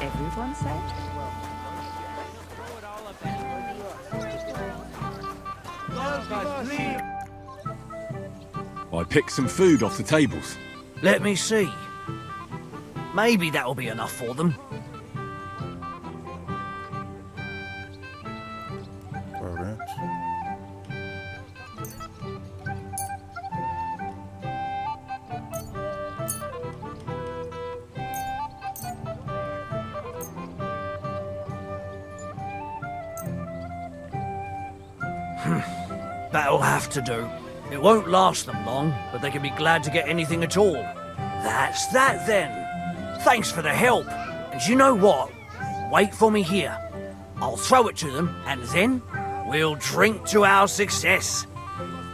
Everyone said? I picked some food off the tables. Let me see. Maybe that'll be enough for them. Alright. That'll have to do. It won't last them long, but they can be glad to get anything at all. That's that then. Thanks for the help. And you know what? Wait for me here. I'll throw it to them, and then we'll drink to our success.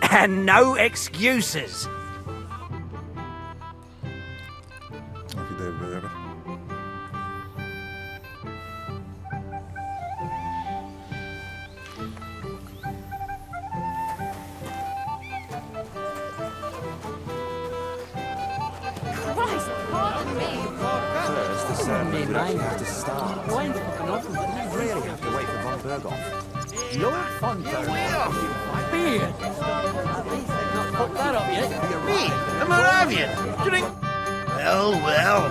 And no excuses. Nog idee weer. First, the ceremony would actually have to start. You really have to wait for Von Berghoff. Lord Von Berghoff. Beard. At least they've not put that up yet. Me, a Moravian. Drink. Well.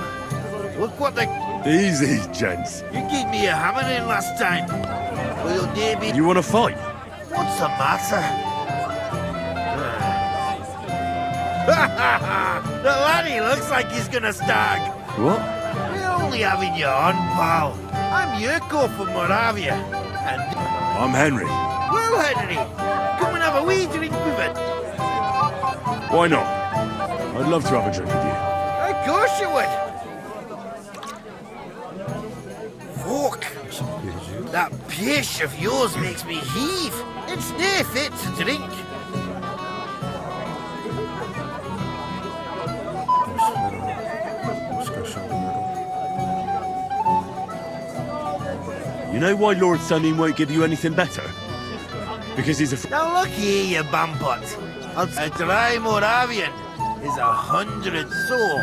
Look what the... Easy, gents. You gave me a hammering last time. Will your day be... You want to fight? What's the matter? The laddie looks like he's gonna stag. What? We're only having you on, pal. I'm Yurko from Moravia. And... I'm Henry. Well, Henry, come and have a wee drink with it. Why not? I'd love to have a drink with you. Of course you would. Fuck. That pish of yours makes me heave. It's nae fit to drink. You know why Lord Sunning won't give you anything better? Because he's a... Now look here, you bumpot. I'll try Moravian. is 100 so.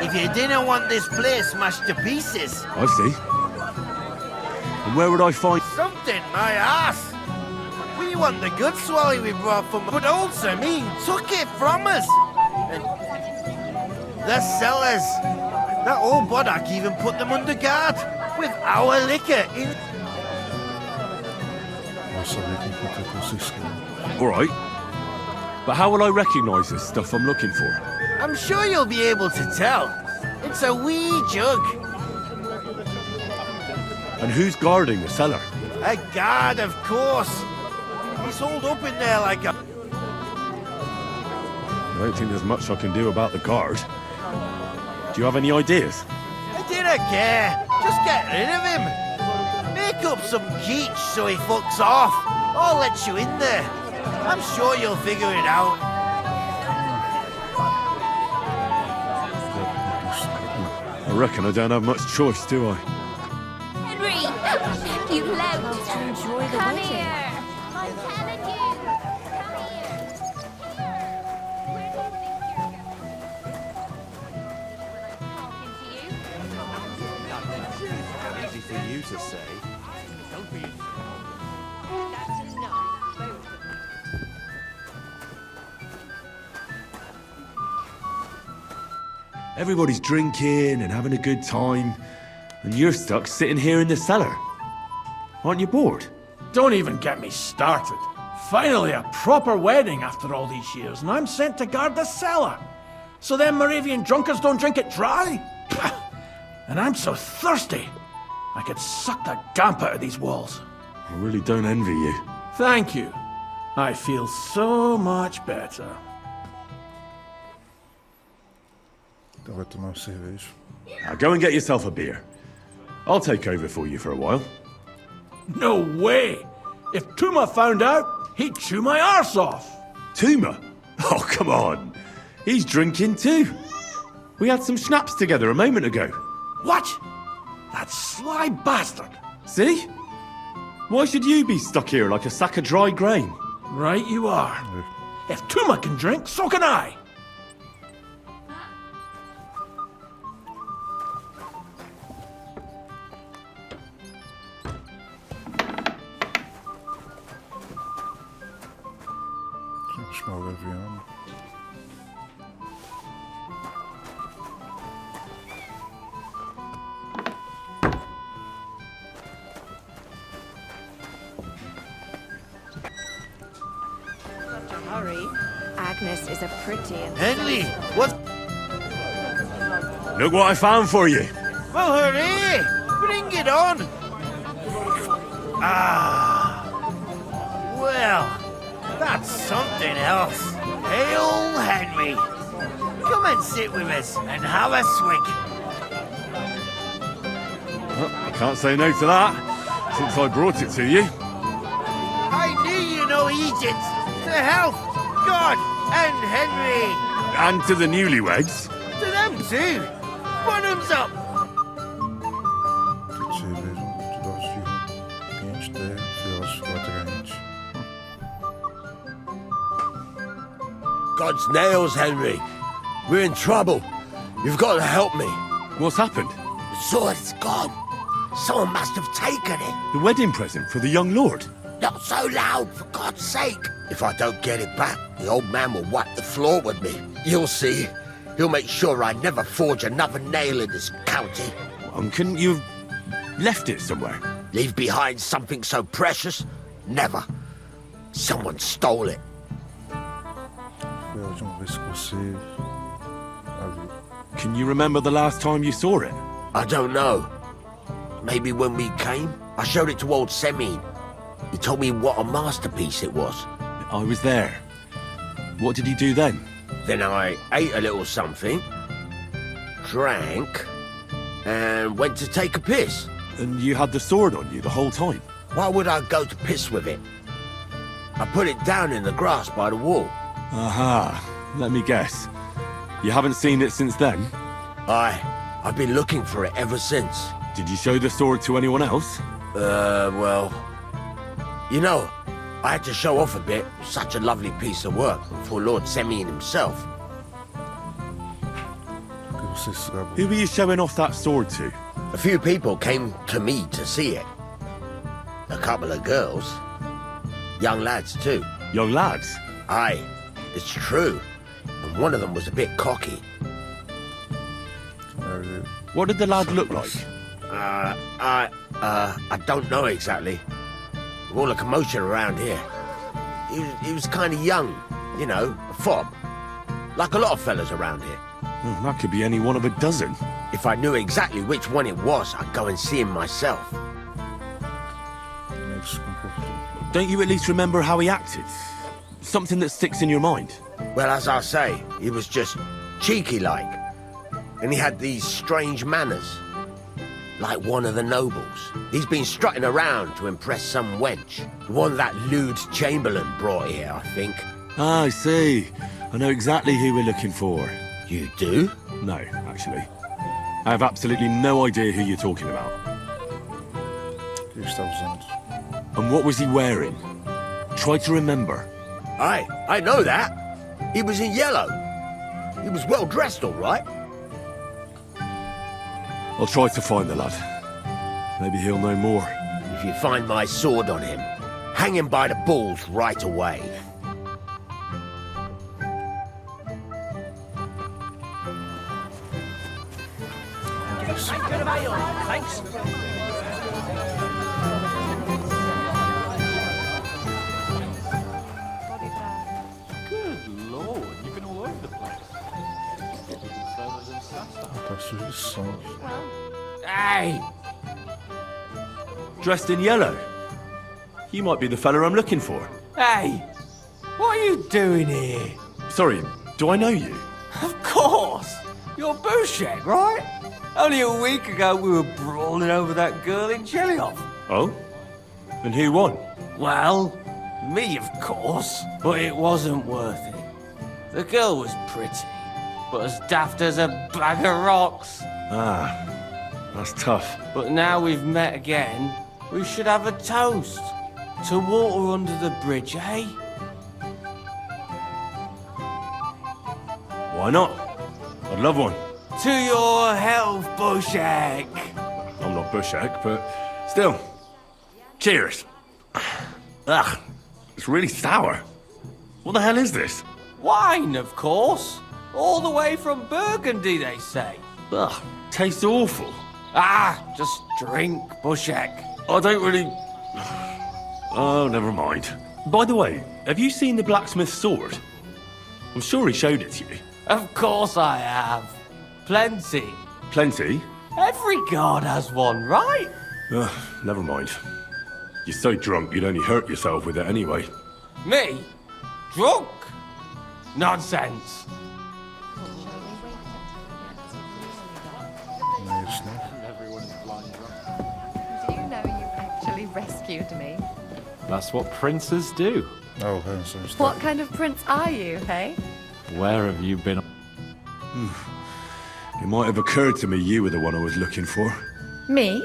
If you didn't want this place smashed to pieces. I see. And where would I find... Something, my ass. We want the good swally we brought from, but old Termino took it from us. And the cellars. That old boddock even put them under guard with our liquor in. Alright. But how will I recognise this stuff I'm looking for? I'm sure you'll be able to tell. It's a wee jug. And who's guarding the cellar? A guard, of course. He's holed up in there like a... I don't think there's much I can do about the guard. Do you have any ideas? I didn't care. Just get rid of him. Make up some geech so he fucks off. I'll let you in there. I'm sure you'll figure it out. I reckon I don't have much choice, do I? Henry! You lout! Enjoy the Come wedding. here! I'm telling you! Easy for you to say. Don't be. That's enough. Everybody's drinking and having a good time, and you're stuck sitting here in the cellar. Aren't you bored? Don't even get me started. Finally, a proper wedding after all these years, and I'm sent to guard the cellar. So them Moravian drunkards don't drink it dry? And I'm so thirsty, I could suck the damp out of these walls. I really don't envy you. Thank you. I feel so much better. Dan wordt er nou serieus. Now go and get yourself a beer. I'll take over for you for a while. No way! If Tuma found out, he'd chew my arse off. Tuma? Oh, come on. He's drinking too. We had some schnapps together a moment ago. What? That sly bastard. See? Why should you be stuck here like a sack of dry grain? Right you are. If Tuma can drink, so can I. Small even aan. Such a hurry. Agnes is a pretty and... Henley, what? Look what I found for you. Well, hurry! Bring it on! Ah! Well, that's something else. Hail, Henry! Come and sit with us and have a swig. Well, I can't say no to that, since I brought it to you. I knew you know Egypt. To health, God, and Henry. And to the newlyweds. To them too. Bottoms up. Dit zie je weer zo'n goed als je 5 veel wat range. God's nails, Henry. We're in trouble. You've got to help me. What's happened? The sword's gone. Someone must have taken it. The wedding present for the young lord? Not so loud, for God's sake. If I don't get it back, the old man will wipe the floor with me. You'll see. He'll make sure I never forge another nail in this county. And couldn't you have left it somewhere? Leave behind something so precious? Never. Someone stole it. Can you remember the last time you saw it? I don't know. Maybe when we came, I showed it to old Semine. He told me what a masterpiece it was. I was there. What did he do then? Then I ate a little something, drank, and went to take a piss. And you had the sword on you the whole time? Why would I go to piss with it? I put it down in the grass by the wall. Aha. Let me guess. You haven't seen it since then? I've been looking for it ever since. Did you show the sword to anyone else? Well... You know, I had to show off a bit. Such a lovely piece of work for Lord Semine himself. Who were you showing off that sword to? A few people came to me to see it. A couple of girls. Young lads, too. Young lads? Aye, it's true. And one of them was a bit cocky. What did the lad look like? I don't know exactly. With all the commotion around here. He was kind of young, you know, a fob. Like a lot of fellas around here. That could be any one of a dozen. If I knew exactly which one it was, I'd go and see him myself. Don't you at least remember how he acted? Something that sticks in your mind? Well, as I say, he was just cheeky-like. And he had these strange manners. Like one of the nobles. He's been strutting around to impress some wench. The one that lewd Chamberlain brought here, I think. Ah, I see. I know exactly who we're looking for. You do? No, actually. I have absolutely no idea who you're talking about. And what was he wearing? Try to remember. I know that. He was in yellow. He was well dressed, all right. I'll try to find the lad. Maybe he'll know more. If you find my sword on him, hang him by the balls right away. Thanks. Good lord, you've been all over the place. Even further than Sasa. Hey! Dressed in yellow. You might be the fella I'm looking for. Hey! What are you doing here? Sorry, do I know you? Of course! You're Bushek, right? Only a week ago we were brawling over that girl in Chelyov. Oh? And who won? Well, me, of course. But it wasn't worth it. The girl was pretty, but as daft as a bag of rocks. Ah, that's tough. But now we've met again, we should have a toast. To water under the bridge, eh? Why not? I'd love one. To your health, Bushek. I'm not Bushek, but still. Cheers. Ugh, it's really sour. What the hell is this? Wine, of course. All the way from Burgundy, they say. Ugh, tastes awful. Ah, just drink, Bushek. I don't really... Oh, never mind. By the way, have you seen the blacksmith's sword? I'm sure he showed it to you. Of course I have. Plenty. Plenty? Every guard has one, right? Ugh, never mind. You're so drunk you'd only hurt yourself with it anyway. Me? Drunk? Nonsense. Do you know you actually rescued me? That's what princes do. Oh, What kind of prince are you, hey? Where have you been? It might have occurred to me you were the one I was looking for. Me?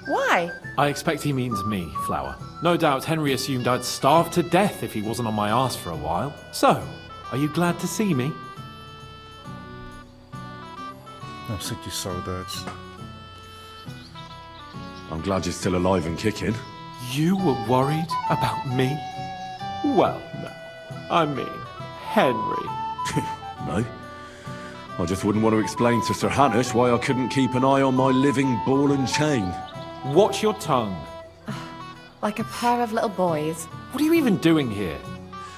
Why? I expect he means me, Flower. No doubt Henry assumed I'd starve to death if he wasn't on my arse for a while. So, are you glad to see me? Não sei que saudades. I'm glad you're still alive and kicking. You were worried about me? Well, no. I mean, Henry. No. I just wouldn't want to explain to Sir Hanish why I couldn't keep an eye on my living ball and chain. Watch your tongue. Like a pair of little boys. What are you even doing here?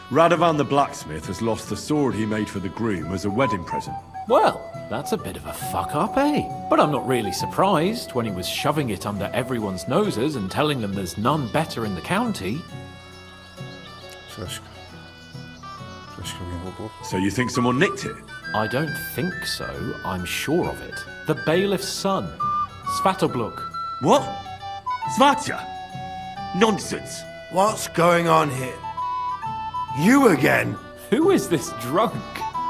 Radovan the blacksmith has lost the sword he made for the groom as a wedding present. Well, that's a bit of a fuck-up, eh? But I'm not really surprised when he was shoving it under everyone's noses and telling them there's none better in the county. So you think someone nicked it? I don't think so. I'm sure of it. The bailiff's son, Svatobluk. What? Svatya? Nonsense. What's going on here? You again? Who is this drunk?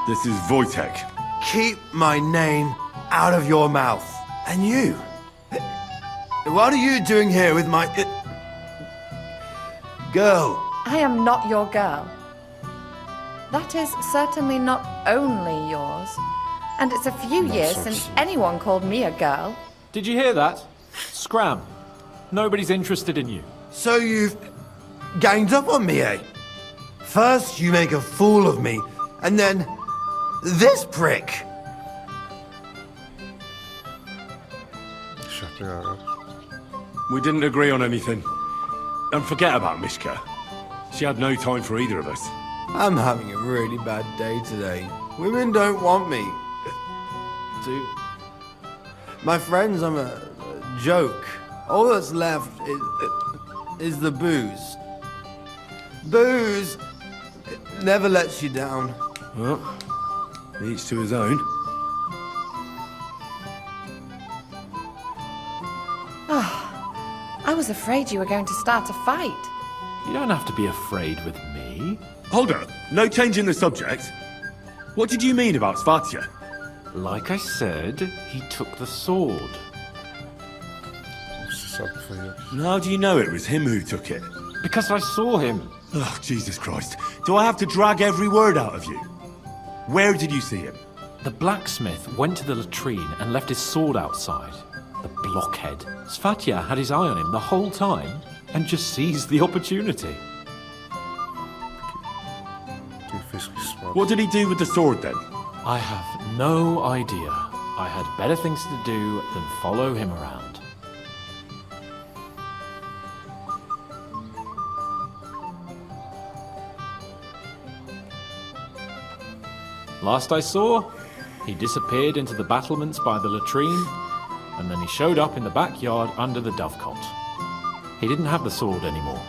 This is Wojtek. Keep my name out of your mouth. And you? What are you doing here with my... girl? I am not your girl. That is certainly not only yours. And it's a few years since anyone called me a girl. Did you hear that? Scram. Nobody's interested in you. So you've ganged up on me, eh? First you make a fool of me, and then this prick. Shut up. We didn't agree on anything. And forget about Mishka. She had no time for either of us. I'm having a really bad day today. Women don't want me. My friends, I'm a joke. All that's left is the booze. Booze never lets you down. Well, each to his own. I was afraid you were going to start a fight. You don't have to be afraid with me. Hold up. No change in the subject. What did you mean about Svatya? Like I said, he took the sword. And how do you know it was him who took it? Because I saw him. Oh, Jesus Christ. Do I have to drag every word out of you? Where did you see him? The blacksmith went to the latrine and left his sword outside. The blockhead. Svatya had his eye on him the whole time and just seized the opportunity. What did he do with the sword then? I have no idea. I had better things to do than follow him around. Last I saw, he disappeared into the battlements by the latrine, and then he showed up in the backyard under the dovecot. He didn't have the sword anymore.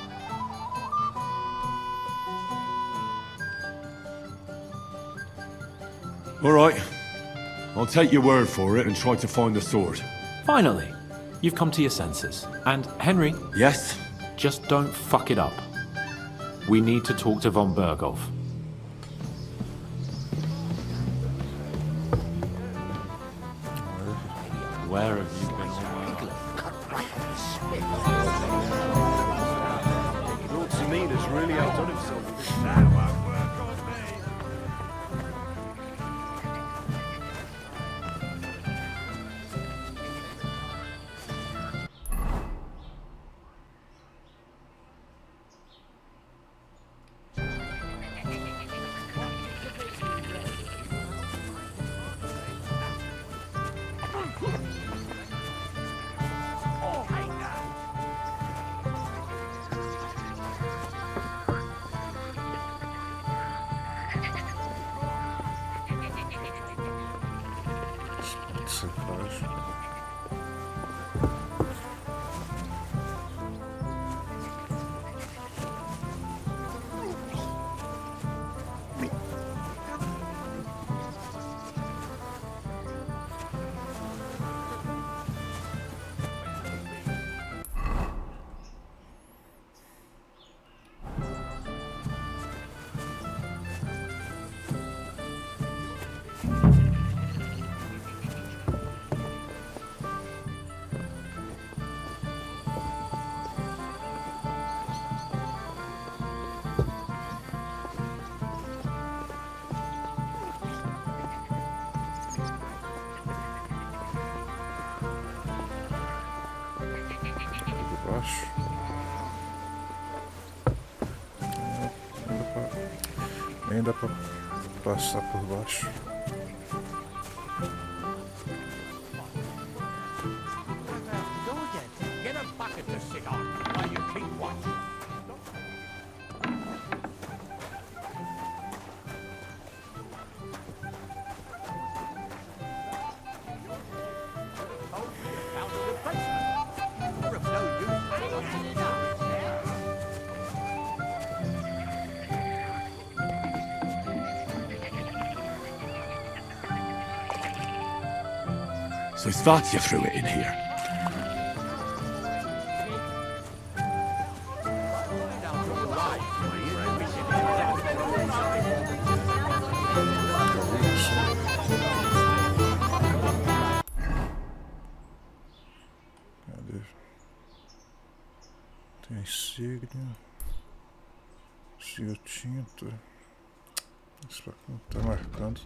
All right. I'll take your word for it and try to find the sword. Finally, you've come to your senses. And Henry? Yes? Just don't fuck it up. We need to talk to von Berghoff. Where have you been? Lord Termino's really outdone himself with this now. Nem dá pra passar por baixo. Get a bucket to sit on while you keep watch. So Svatya threw it in here. Cadê? Tem a insígnia. Siga tinta. Isso pra cá não tá marcando.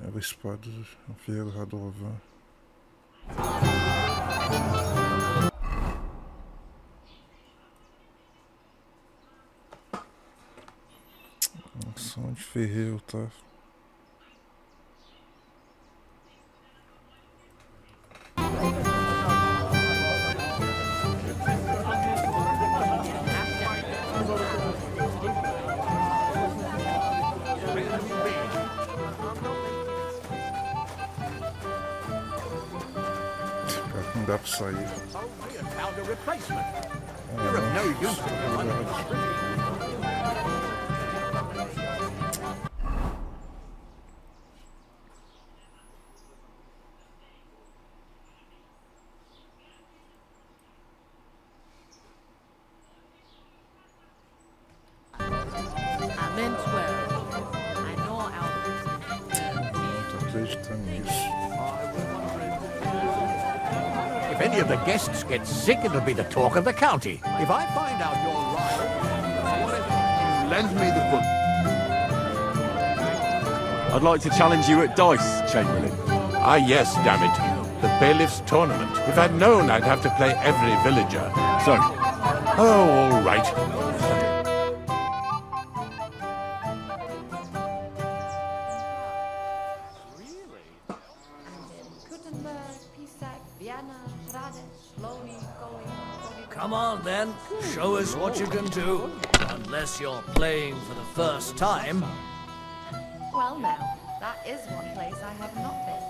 Ela espada, Vieira Radovan. Nossa, onde ferreiro tá? Não dá pra sair. I meant well. I know Não tô acreditando nisso. If any of the guests get sick, it'll be the talk of the county. If I find out you're lying, lend me the book. I'd like to challenge you at dice, Chamberlain. Ah, yes, damn it. The bailiff's tournament. If I'd known, I'd have to play every villager. So? Oh, all right. Come on then, show us what you can do. Unless you're playing for the first time. Well now, that is one place I have not been.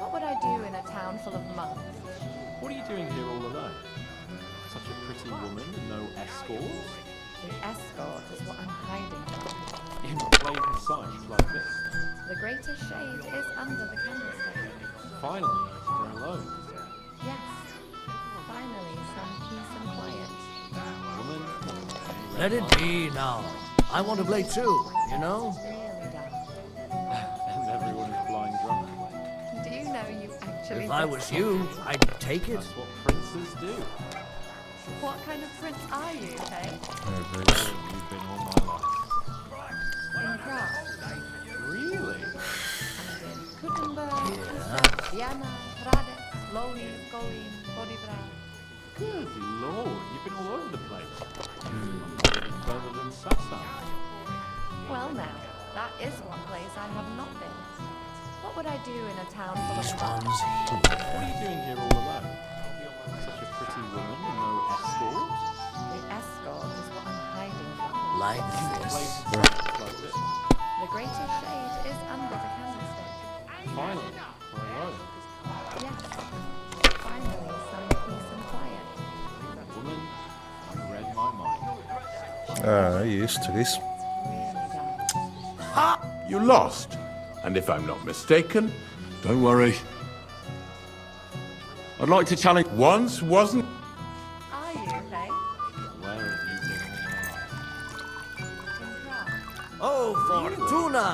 What would I do in a town full of monks? What are you doing here all alone? Such a pretty woman and no escort? The escort is what I'm hiding from. In plain sight like this. The greatest shade is under the candlestick. Finally, we're alone. Yes, finally some peace and quiet. Woman, Let it be now. I want to play too, you know? and everyone is blind drunk. Do you know you actually... If I was you, I'd take it. That's what princes do. What kind of prince are you, hey? Where have you been all my life? In Prague. Really? And in Kuttenberg, Vienna, Hradec, Loni, Kolín, Poděbrad. Good lord, you've been all over the place. Even further than Sasa. Well now, that is one place I have not been. What would I do in a town full of These monks? ones here. What are you doing here all alone? Such a pretty woman and no escort? The escort is what I'm hiding from. Like this. Like this. The greatest shade is under the candlestick. Finally, we're alone. Yes, finally some peace and quiet. Woman, you read my mind. Ah, é isso, triste. Ha! You lost. And if I'm not mistaken, Don't worry. I'd like to challenge... once wasn't... Are you, hey? Where have you been Oh, all my life? Fortuna!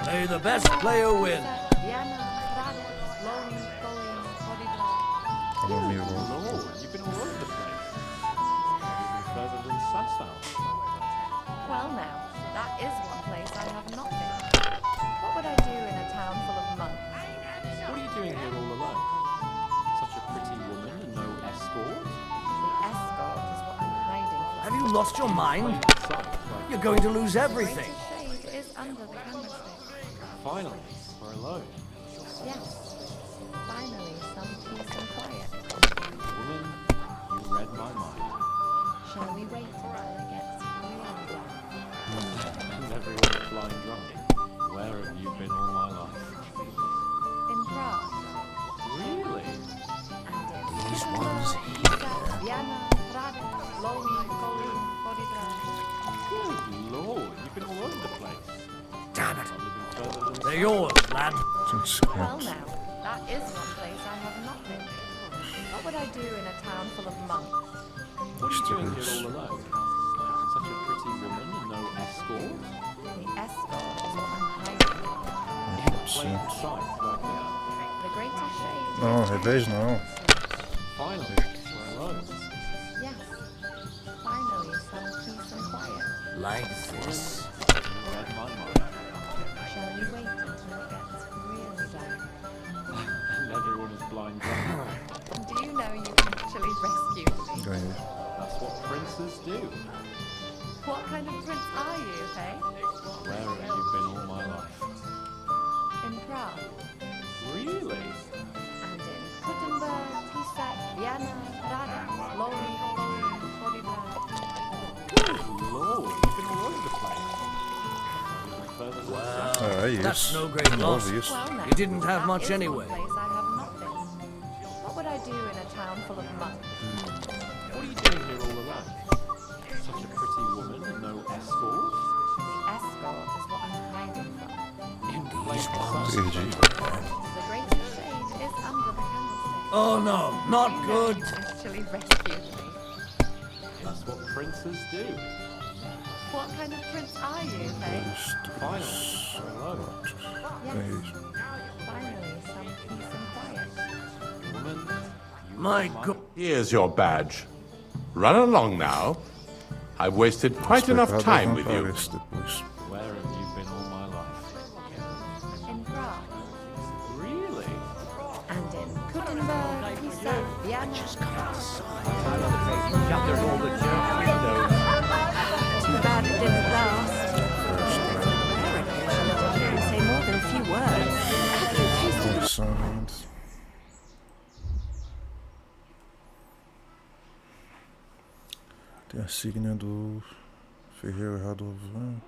May the best player win. Vienna, Hradec, Loni, Kolín, Poděbrad. Ela mirou. Lord, you've been all over the place. Even further than Sasa. Well now, that is one place I have not been. What would I do in a town full of monks? What are you doing here all alone? Such a pretty woman and no escort? The escort is what I'm hiding from. Have you lost your mind? You're going to lose everything. Shade is under the candlestick. Finally, we're alone. Yes, finally some peace and quiet. Woman, you read my mind. Shall we wait until it gets really dark? And everyone is blind drunk. Where have you been all my life? In Prague. Really? And in These ones here. Vienna, Hradec, Loni, Kolín, Poděbrad. Good lord, you've been all over the place. Damn it. I'm living further than They're yours, lad. Well now, that is one place I have not been. What would I do in a town full of monks? What are you doing here all alone? Such a pretty woman and no escort? The escort is what I'm hiding from. In plain sight like this. The greatest shade. Não, revés não. Finally, we're alone. Yes, finally some peace and quiet. Like this. You read my mind. Shall we wait until it gets kind of prince are you, hey? Where have you been all my life? In Prague. Really? And in Gutenberg, Pisa, Vienna, Praga, Lowry, Horibla. Good lord, you've been all over the place. Well, that's no great loss. You didn't have much anyway. Place I have not been. What would I do in a town full of monks? What are you doing here all alone? Such a pretty woman and no escort? The escort is what I'm hiding from. In The greatest shade is under the candlestick. Oh no, not good. Actually rescued me. That's what princes do. What kind of prince are you, hey? Finally, alone. Yes. Finally, some peace and quiet. My God. Here's your badge. Run along now. I've wasted quite enough time with you. Where have you been all my life? In Prague. Really? And in Gutenberg, Pisa, Vienna. Shattered all the church windows. Too bad it didn't last. Didn't say more than a few words. Tem a signa do ferreiro Radovan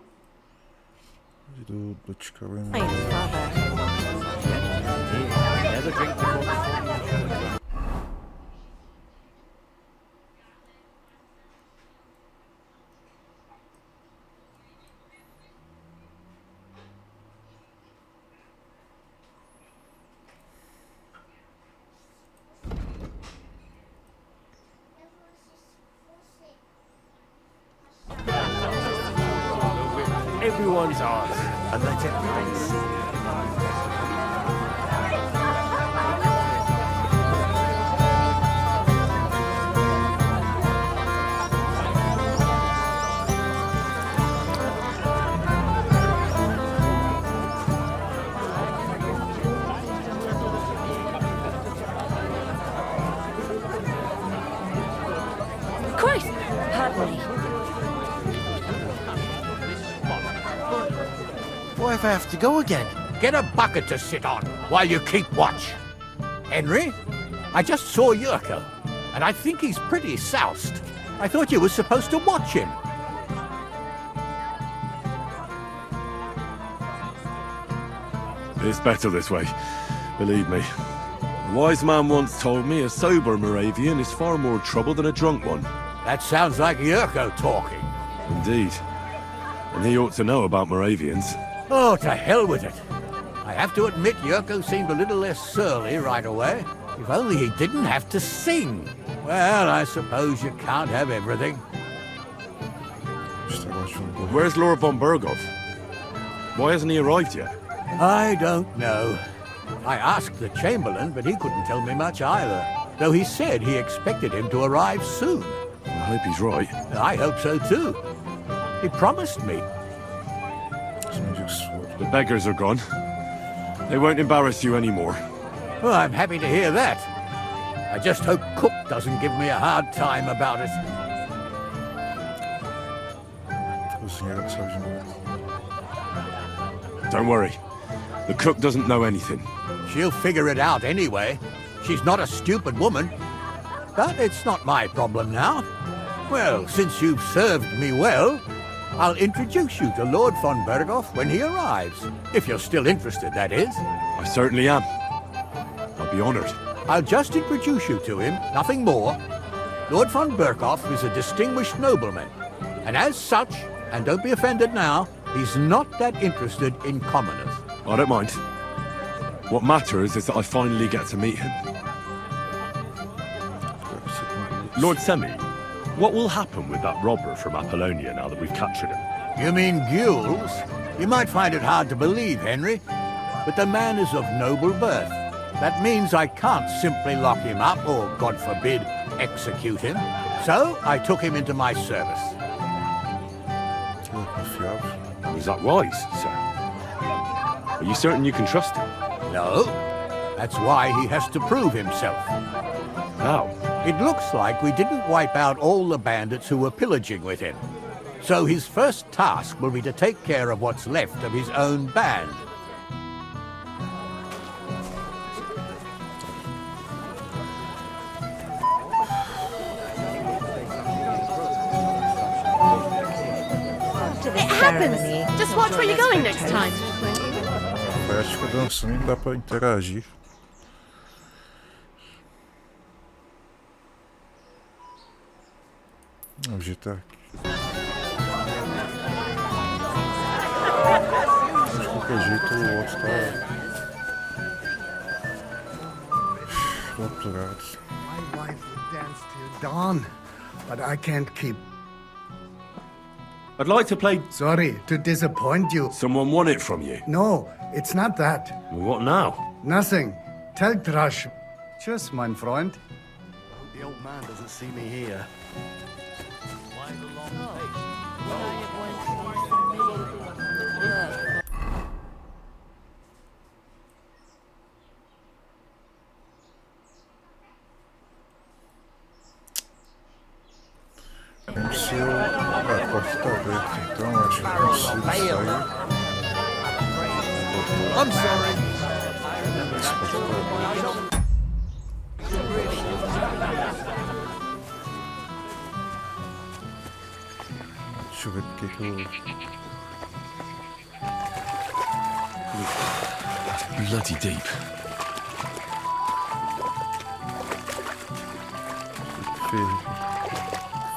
e do Casamento. Never drink before. Everyone's ours, and let it rinse. Christ! Pardon me. What if I have to go again? Get a bucket to sit on while you keep watch. Henry, I just saw Yurko, and I think he's pretty soused. I thought you were supposed to watch him. It's better this way, believe me. A wise man once told me a sober Moravian is far more trouble than a drunk one. That sounds like Yurko talking. Indeed. And he ought to know about Moravians. Oh, to hell with it. I have to admit Yurko seemed a little less surly right away. If only he didn't have to sing. Well, I suppose you can't have everything. Where's Lord von Berghoff? Why hasn't he arrived yet? I don't know. I asked the Chamberlain, but he couldn't tell me much either. Though he said he expected him to arrive soon. I hope he's right. I hope so too. He promised me. The beggars are gone. They won't embarrass you anymore. Well, I'm happy to hear that. I just hope Cook doesn't give me a hard time about it. Don't worry. The cook doesn't know anything. She'll figure it out anyway. She's not a stupid woman. But it's not my problem now. Well, since you've served me well, I'll introduce you to Lord von Berghoff when he arrives. If you're still interested, that is. I certainly am. I'll be honored. I'll just introduce you to him, nothing more. Lord von Berghoff is a distinguished nobleman. And as such, and don't be offended now, he's not that interested in commoners. I don't mind. What matters is that I finally get to meet him. Lord Semi, what will happen with that robber from Apollonia now that we've captured him? You mean Gules? You might find it hard to believe, Henry, but the man is of noble birth. That means I can't simply lock him up or, God forbid, execute him. So I took him into my service. Is that wise, sir? Are you certain you can trust him? No. That's why he has to prove himself. How? It looks like we didn't wipe out all the bandits who were pillaging with him. So his first task will be to take care of what's left of his own band. It happens. Just watch where you're going next time. Parece que dançando não dá pra interagir. Vou digitar aqui. De qualquer jeito o outro tá torturado. My wife will dance till dawn, but I can't keep. I'd like to play... Sorry to disappoint you. Someone won it from you. No, it's not that. Well, what now? Nothing. Tell Thrush. Tschüss, mein Freund. The old man doesn't see me here. Como se eu... Ah, a porta tá aberta, então acho que eu consigo sair. I'm sorry. Esse porta tá aberto. Deixa eu ver porque que eu... That's bloody deep.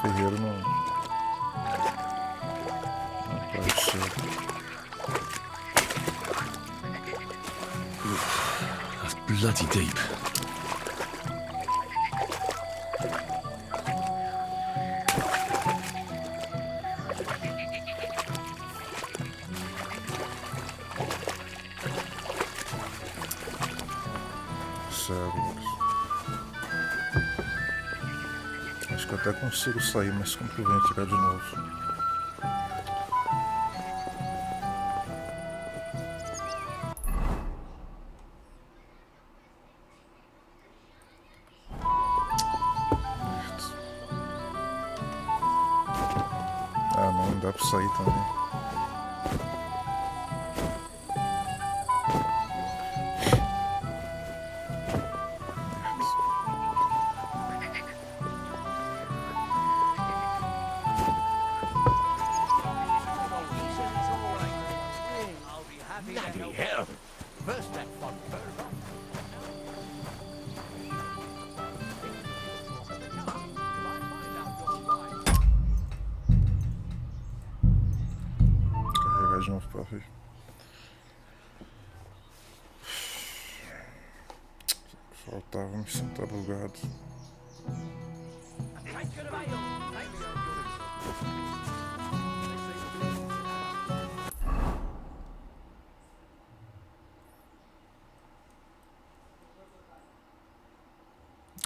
Ferreiro não apareceu. That's bloody deep. Acho que eu até consigo sair, mas como que eu venho tirar de novo? Ah, não dá pra sair também. Carregar de novo pra ver. Faltava me sentar bugado.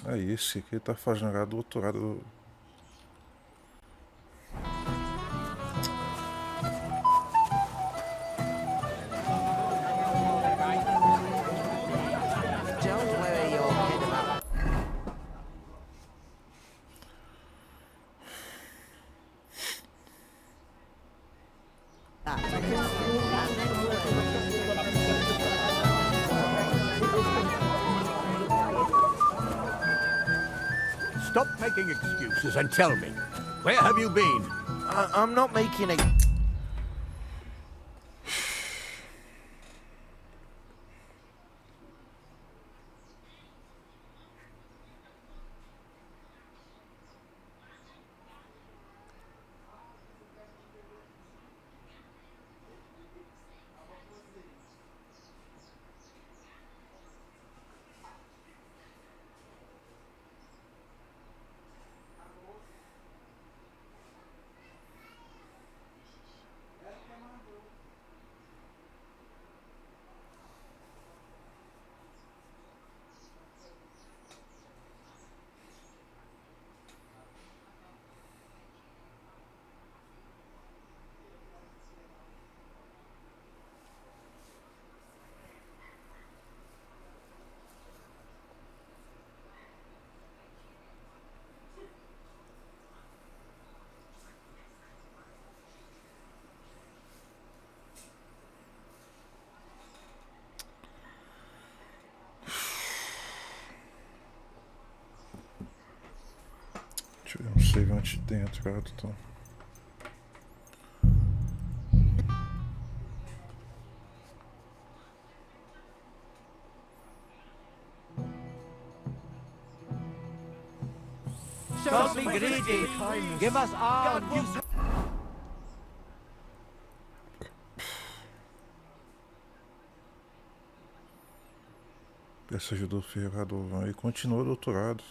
É isso, que ele tá fazendo agora do outro lado do... Stop making excuses and tell me, where have you been? I'm not making a... Deixa eu ver um save antes de ter entrado, então. Don't be greedy. Give us all you... Essa ajudou o ferrador. Aí continua o doutorado.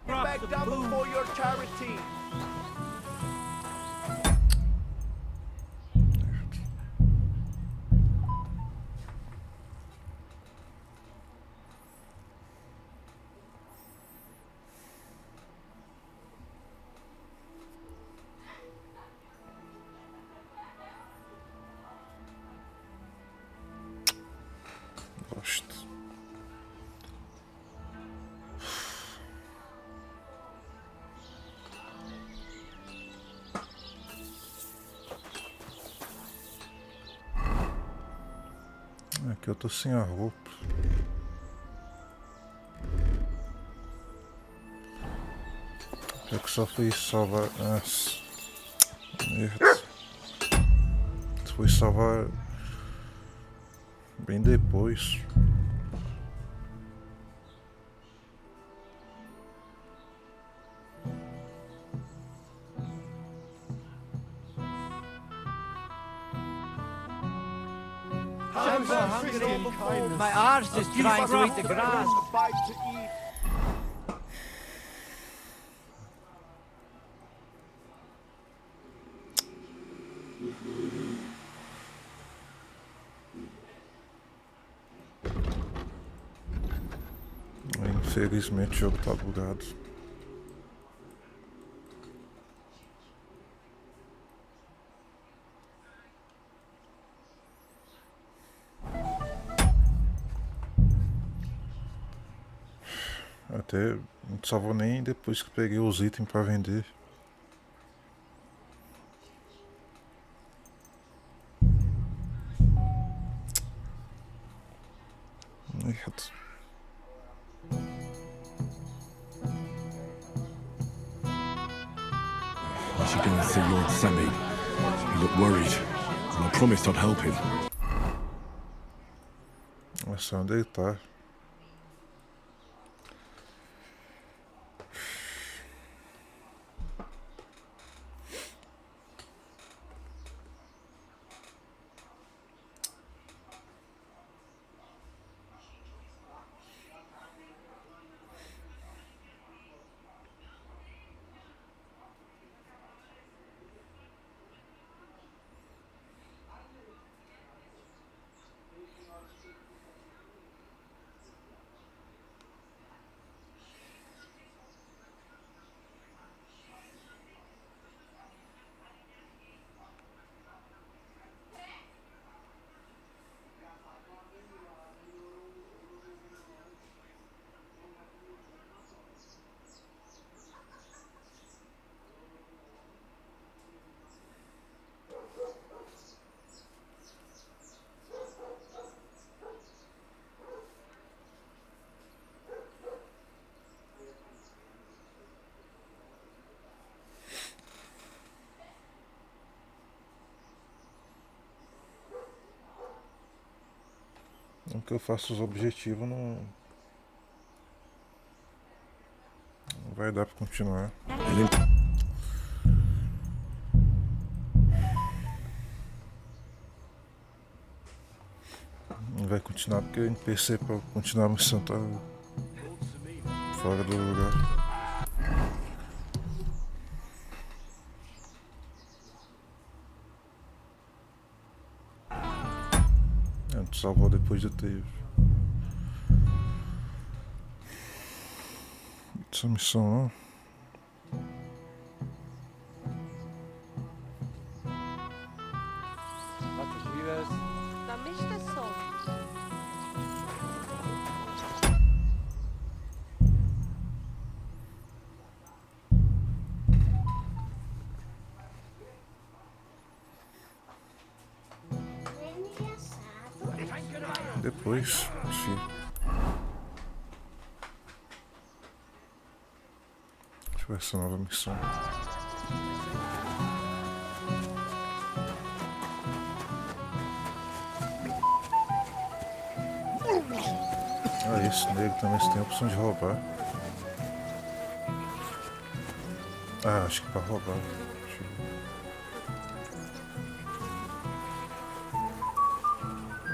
Beg double for your charity. Gosto. Aqui eu tô sem a roupa. É que só fui salvar. Nossa. Merda. Foi salvar bem depois. I'm so hungry. My arse is trying to eat the grass. Infelizmente o jogo tá bugado. Até não salvou nem depois que peguei os itens pra vender. Merda. I should go and see Lord Sammy. He looked worried, and I promised I'd help him. Nossa, onde ele tá? O que eu faço os objetivos não vai dar pra continuar. Não vai continuar porque o NPC pra continuar a missão tá fora do lugar. Salvou depois de ter essa missão, não. Depois, sim. para essa nova missão. Ah, esse negro também tem a opção de roubar. Ah, acho que para roubar.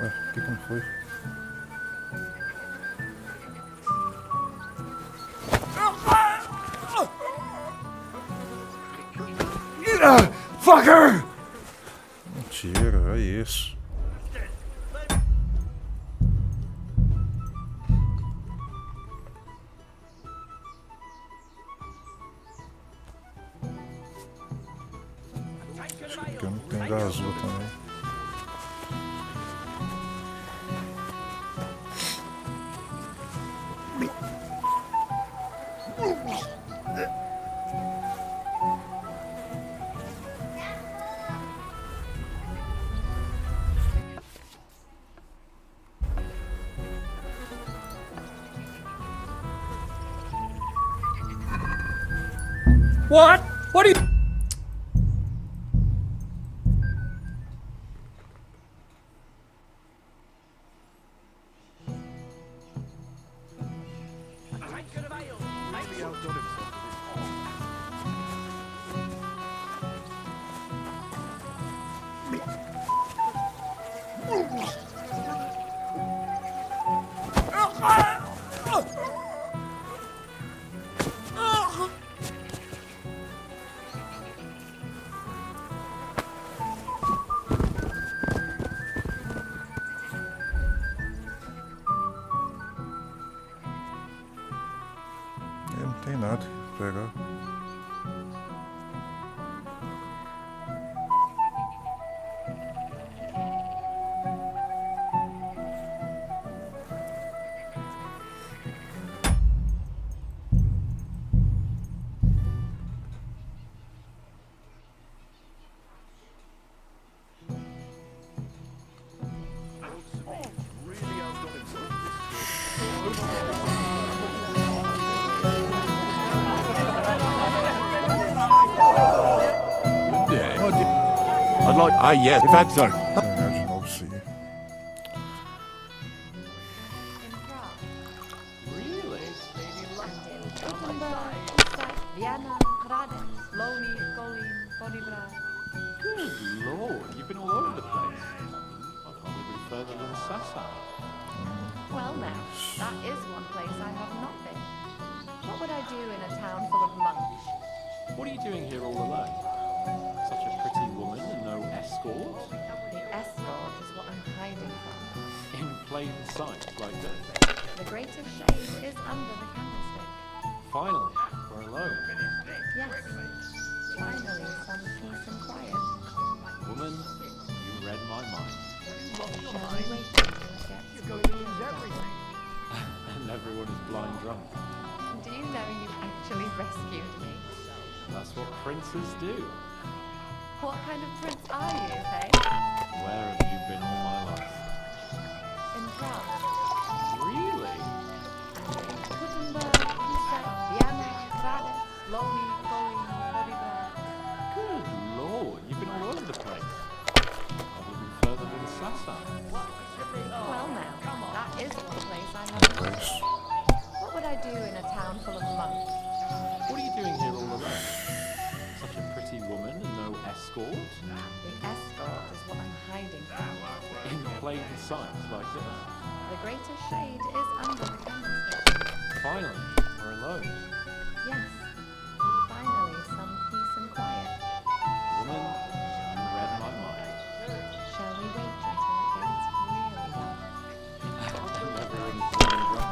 Ué, por que não foi? Fucker! Mentira, é isso. Acho que eu não tenho gasol também. What? What are you... Não tem nada pra pegar. I'd like... Ah, yes, if that's sir. Ganhar de novo isso aí. Good lord, you've been all over the place. I'd probably be further than Sasa. Well now, that is one place I have not been. What would I do in a town full of monks? What are you doing here all alone? Such a pretty woman and no escort? The escort is what I'm hiding from. In plain sight, like this. The greater shade is under the candlestick. Finally, we're alone. Yes. Finally, some peace and quiet. Woman, you read my mind. Shall we wait until it gets cool? And everyone is blind drunk. Do you know you've actually rescued me? That's what princes do. What kind of prince are you, hey? Where have you been all my life? In France. Really? Gutenberg, Pisa, Vienna, Rades, Lomi, Colin, Bodiba. Good lord, you've been all over the place. Probably been further than Sasa. Well now, that is one place I have not been. What would I do in a town full of monks? What are you doing here all alone? Such a pretty woman and no escort? The escort is what I'm hiding from. In plain sight, like this. The greater shade is under the candlestick. Finally, we're alone. Yes. Finally, some peace and quiet. Woman, you read my mind. Shall we wait until it gets really dark? And everyone is blind drunk.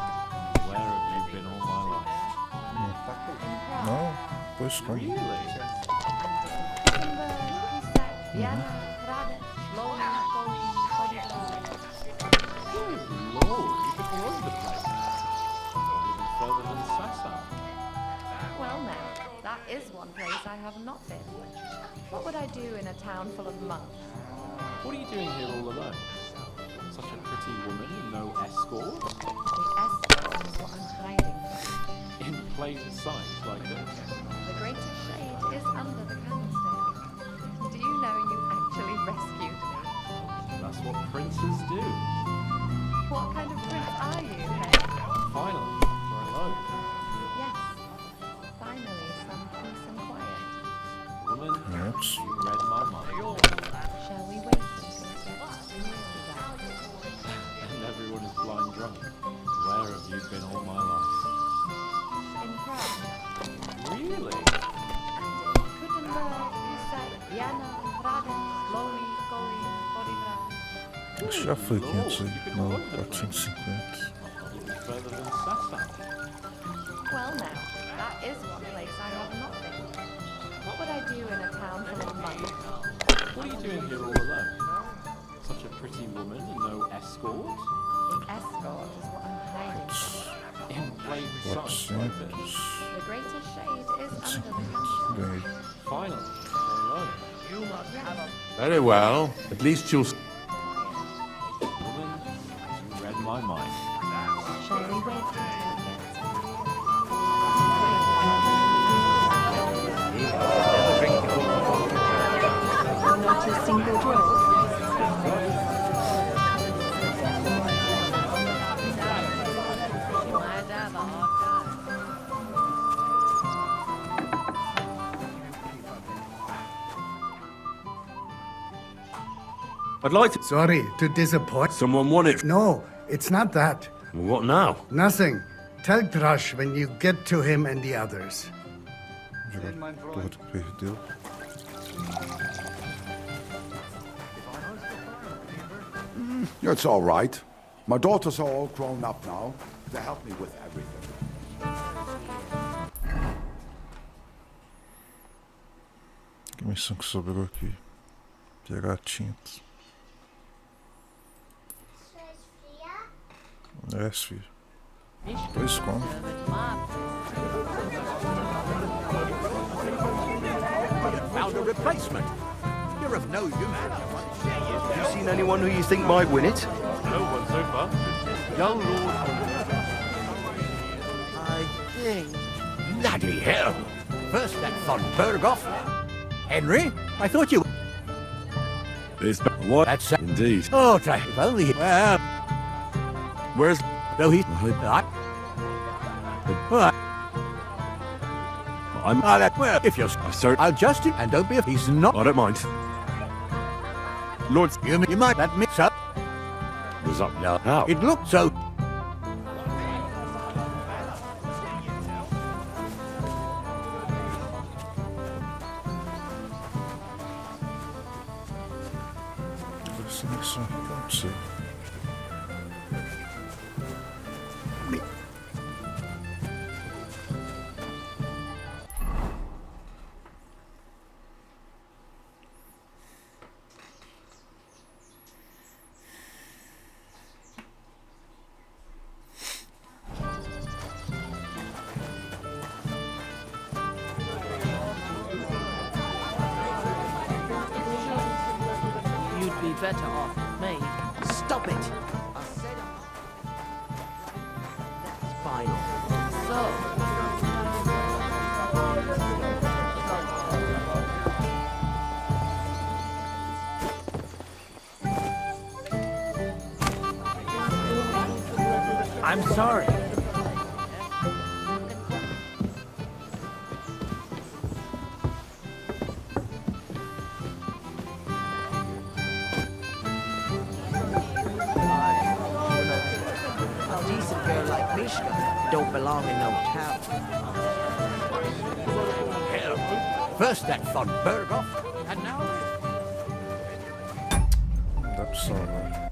Where have you been all my life? Não, pois como? Really? Gutenberg, Pisa, Vienna, Rades, Lomi, Colin, Bodiba. Good lord, you've been all over the place. Probably been further than Sasa. Well now, that is one place I have not been. What would I do in a town full of monks? What are you doing here all alone? Such a pretty woman and no escort? The escort is what I'm hiding. In plain sight like this. The greatest shade is under the candlestick. Do you know you actually rescued me? That's what princes do. What kind of prince are you, hey? Finally, we're alone. Yes. Finally, some peace and quiet. Woman, Yes. you read my mind. Shall we wait until it's And everyone is blind drunk. Where have you been all my life? in Prague? Really? Gutenberg, Isaac, Vienna, Praga, Loli, Goli, Bolívar. Já foi 500 aí. Não, 450. Further than Sassan. Well now, that is one place I have not been. What would I do in a town full of money? What are you doing here all alone? Such a pretty woman and no escort? The escort is what I'm hiding. In plain sight like this. The greatest shade is under the candlestick. Finally, we're alone. You must have a Very well. At least you'll... Woman, you read my mind. Shall we wait until it Not a single drop. Might have a hard time. I'd like to... Sorry to disappoint. Someone want it. No, it's not that. What now? Nothing. Tell Thrush when you get to him and the others. Porra de perdeu. It's all right. My daughters are all grown up now. They help me with everything. Que missão que sobrou aqui? Pegar tinta. É, filho. Pois como? Found a replacement. You're of no humanity. Have you seen anyone who you think might win it? No one so far. Young Lord. I think. Bloody hell! First that von Berghoff. Henry, I thought you. There's what? That's indeed. Oh, if only. Well, Where's... though he's. I'm... Well, if you're. Sir, I'll just. And don't be. He's not. I don't mind. Lord... You might let me up. Was up now. How? It looked so. Essa missão aqui pode ser. You'd be better off with me. Stop it! I said that's final. I'm sorry. A decent girl like Mishka don't belong in no town. Hell. First that von Berghoff, and now. Dá opção agora.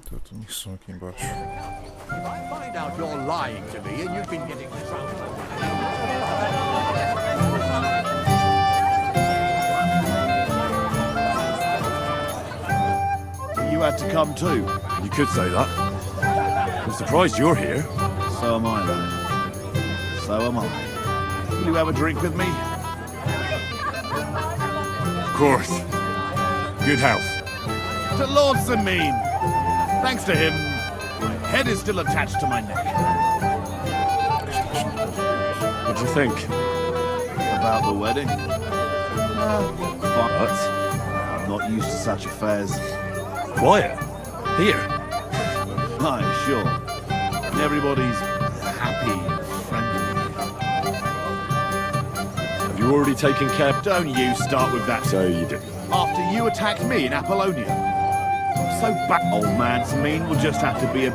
Tem outra missão aqui embaixo. If I find out you're lying to me and you've been getting You had to come too. You could say that. I'm surprised you're here. So am I, lad. So am I. Will you have a drink with me? Of course. Good health. To Lord Samine! Thanks to him, my head is still attached to my neck. What do you think? About the wedding? But I'm not used to such affairs. Quiet. Here. Aye, sure. Everybody's happy and friendly. Have you already taken care? Don't you start with that. So you did. After you attacked me in Apollonia. I'm so bad. Old man's mean will just have to be a...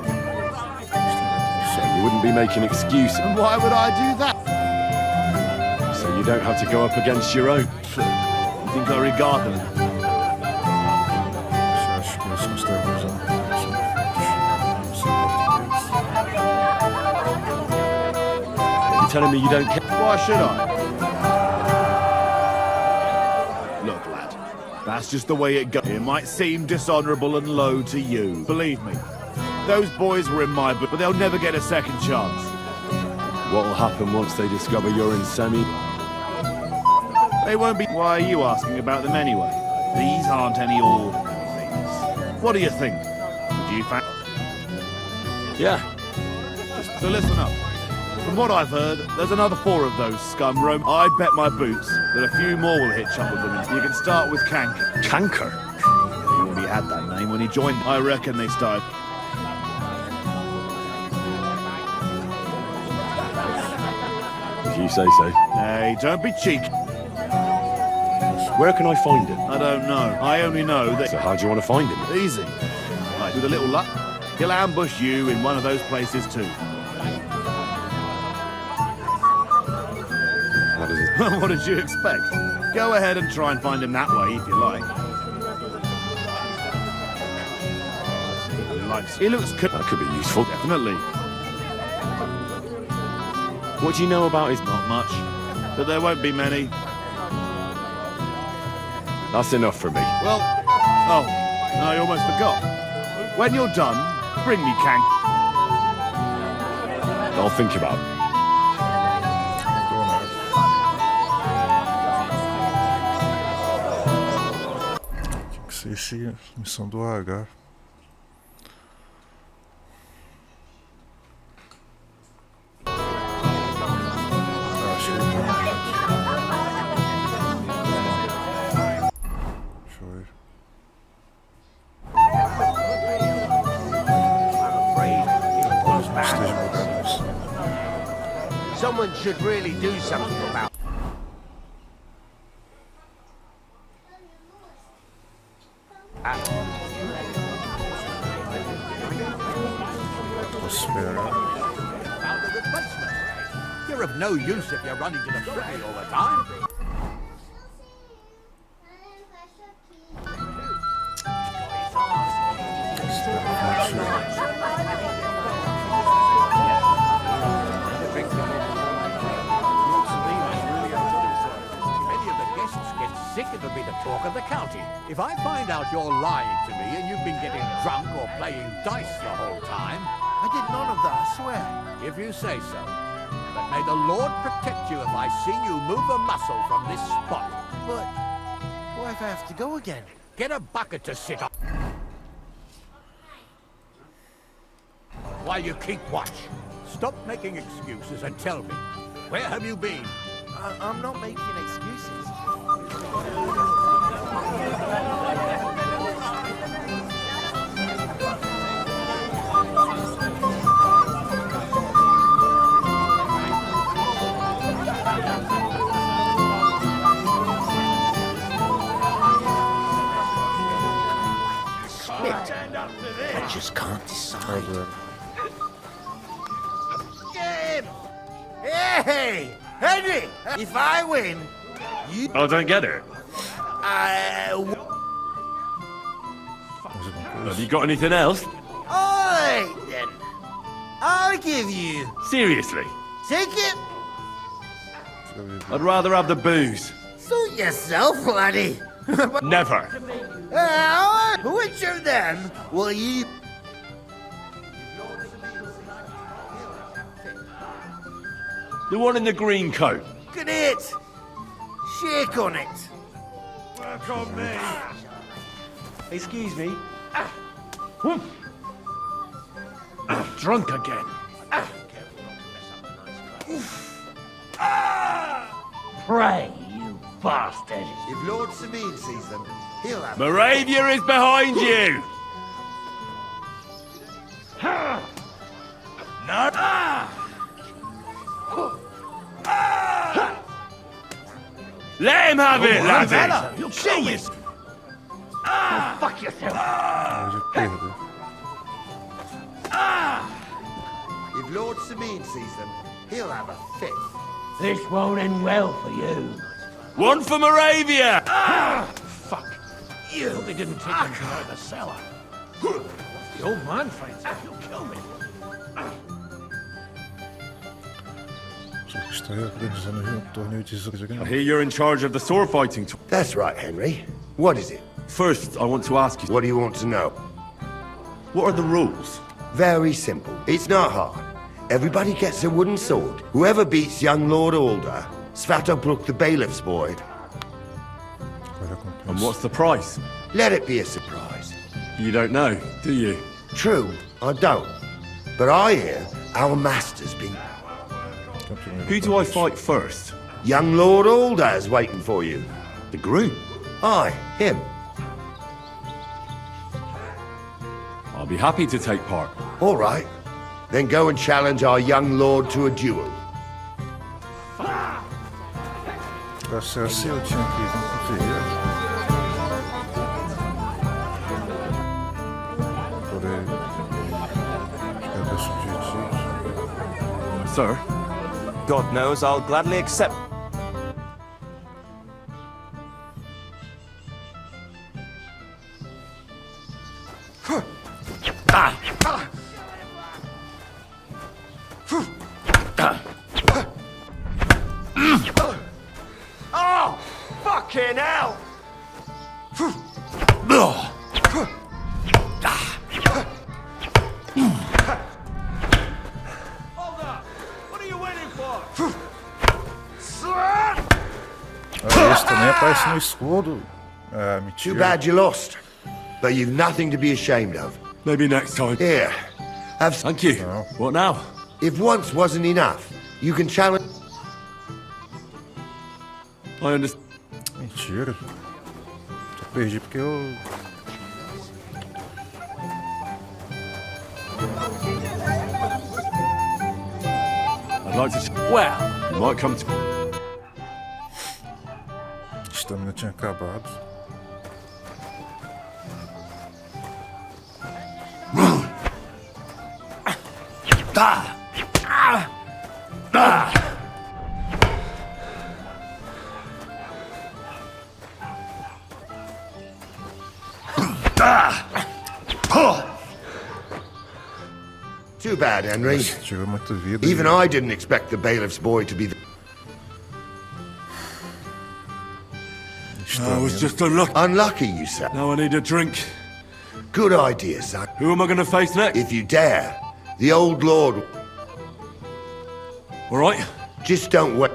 So you wouldn't be making excuses. And why would I do that? So you don't have to go up against your own. True. You think I regard them? You're telling me you don't care? Why should I? Look, lad, that's just the way it goes. It might seem dishonourable and low to you. Believe me, those boys were in my book, but they'll never get a second chance. What'll happen once they discover you're in semi? They won't be... Why are you asking about them anyway? These aren't any ordinary things. What do you think? Would you find... Yeah. So listen up. From what I've heard, there's another 4 of those scum roam. I bet my boots that a few more will hitch up with them. You can start with Canker. Canker? He already had that name when he joined. I reckon they started... If you say so. Hey, don't be cheeky. Where can I find him? I don't know. I only know that... So how do you want to find him? Easy. Right, with a little luck, he'll ambush you in one of those places too. What did you expect? Go ahead and try and find him that way if you like. He looks good. That could be useful. Definitely. What do you know about his... Not much. But there won't be many. That's enough for me. Well, oh, I almost forgot. When you're done, bring me Cank. I'll think about it. Esse missão do H. Acho que ele tá. Deixa eu ver. Esteja bugado isso. Someone should really do something about it. You're of no use if you're running to the privy all the time. Many of the guests get sick, it'll be the talk of the county. If I find out you're lying to me and you've been getting drunk or playing dice the whole time... I did none of that, I swear. If you say so. But may the Lord protect you if I see you move a muscle from this spot. But what if I have to go again? Get a bucket to sit on. While you keep watch, stop making excuses and tell me, where have you been? I'm not making excuses. I just can't decide. Game! Hey! Henry! If I win, you... I don't get it. Have you got anything else? Alright then. I'll give you... Seriously? Take it? I'd rather have the booze. Suit yourself, laddie. Never. Which of them will you... The one in the green coat. Look at it. Shake on it. Work on me. Excuse me. drunk again. Pray, you bastard. If Lord Sabine sees them, he'll have... Moravia is behind you! Let him have it, laddie! You'll kill me! Go fuck yourself! If Lord Sabine sees them, he'll have a fit. This won't end well for you. One for Moravia! Fuck. You hope they didn't take him out of the cellar. If the old man finds out, he'll kill me. I hear you're in charge of the sword fighting. That's right, Henry. What is it? First, I want to ask you... What do you want to know? What are the rules? Very simple. It's not hard. Everybody gets a wooden sword. Whoever beats young Lord Alder, Svatopluk the bailiff's boy. And what's the price? Let it be a surprise. You don't know, do you? True, I don't. But I hear our master's been... Who do I fight first? Young Lord Alder is waiting for you. The groom? Aye, him. I'll be happy to take part. All right. Then go and challenge our young lord to a duel. Pra ser assim, eu tinha que conferir. Porém, é subjetivos. Sir? God knows I'll gladly accept. Oh, fucking hell! Hold up! What are you waiting for? Esse também aparece no escudo. Ah, mentira. Too bad you lost. But you've nothing to be ashamed of. Maybe next time. Here. Have... Thank you. No. What now? If once wasn't enough, you can challenge... I understand. Mentira. Só perdi porque eu... I'd like to... Well, You might come to... A estamina tinha acabado. Too bad, Henry. Tirou muita vida. Even I didn't expect the bailiff's boy to be the... I was just unlucky. Unlucky, you say? Now I need a drink. Good idea, son. Who am I going to face next? If you dare. The old lord... All right. Just don't wait.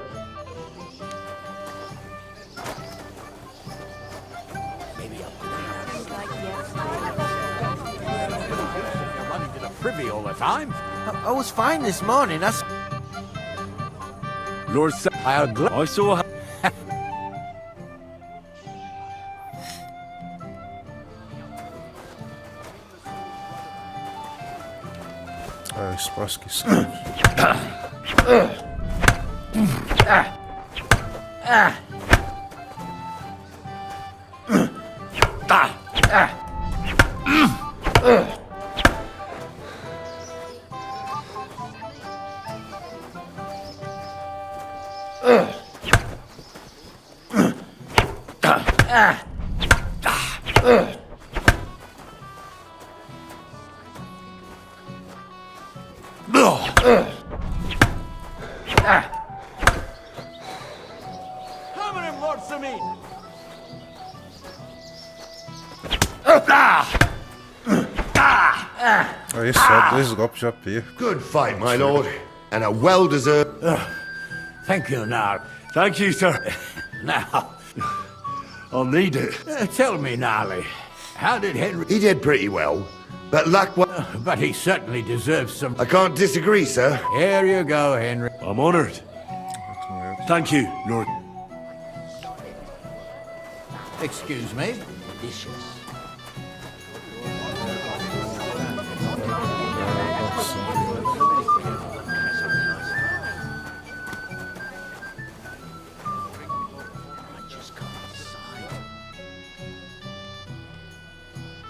Running to the privy all the time. I was fine this morning. That's... Lord Sa... I saw... Ah, espaço que escreve. Hammer him, Lord Sabine! Aí só 2 golpes já perco. Good fight, my lord. And a well-deserved... Thank you, now. Thank you, sir. Now, I'll need it. tell me, Gnarly, how did Henry... He did pretty well, but luck was... but he certainly deserves some... I can't disagree, sir. Here you go, Henry. I'm honored. Thank you, Lord. Excuse me. Delicious.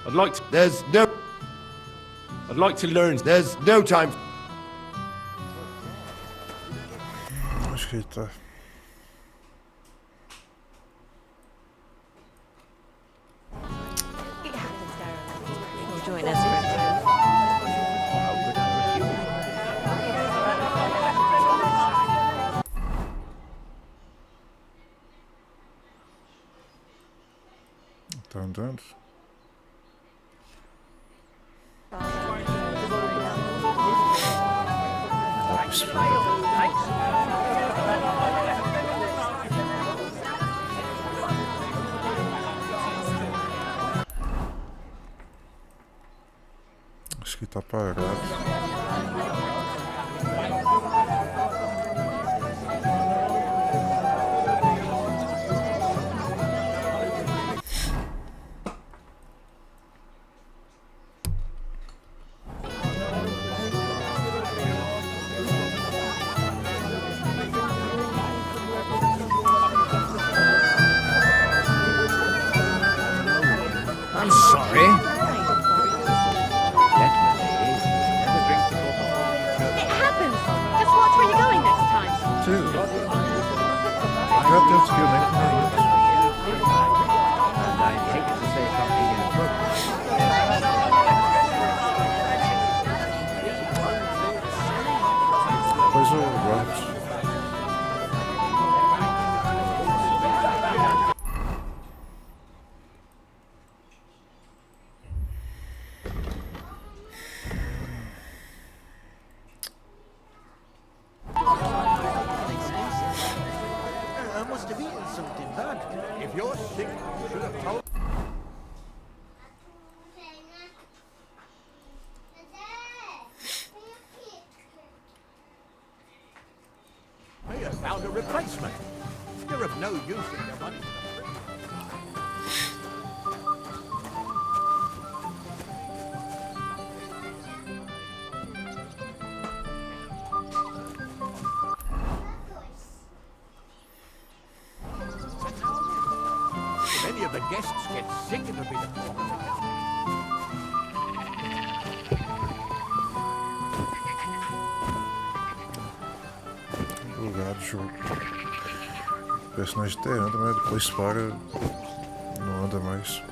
I'd like to... I'd like to learn. There's no time. Escrita. We'll join us for a Don't. Acho que está apagado. I'm sorry. It happens. Just watch where you're going next time. Dude. Gaat dat hier niet? Pois o Robert. I must have eaten something bad. If you're sick, you should have told... I have found a replacement. You're of no use in your money. If any of the guests get sick, it'll be the problem. Lugar, jogo. Personagem tem, anda, mas depois para. Não anda mais.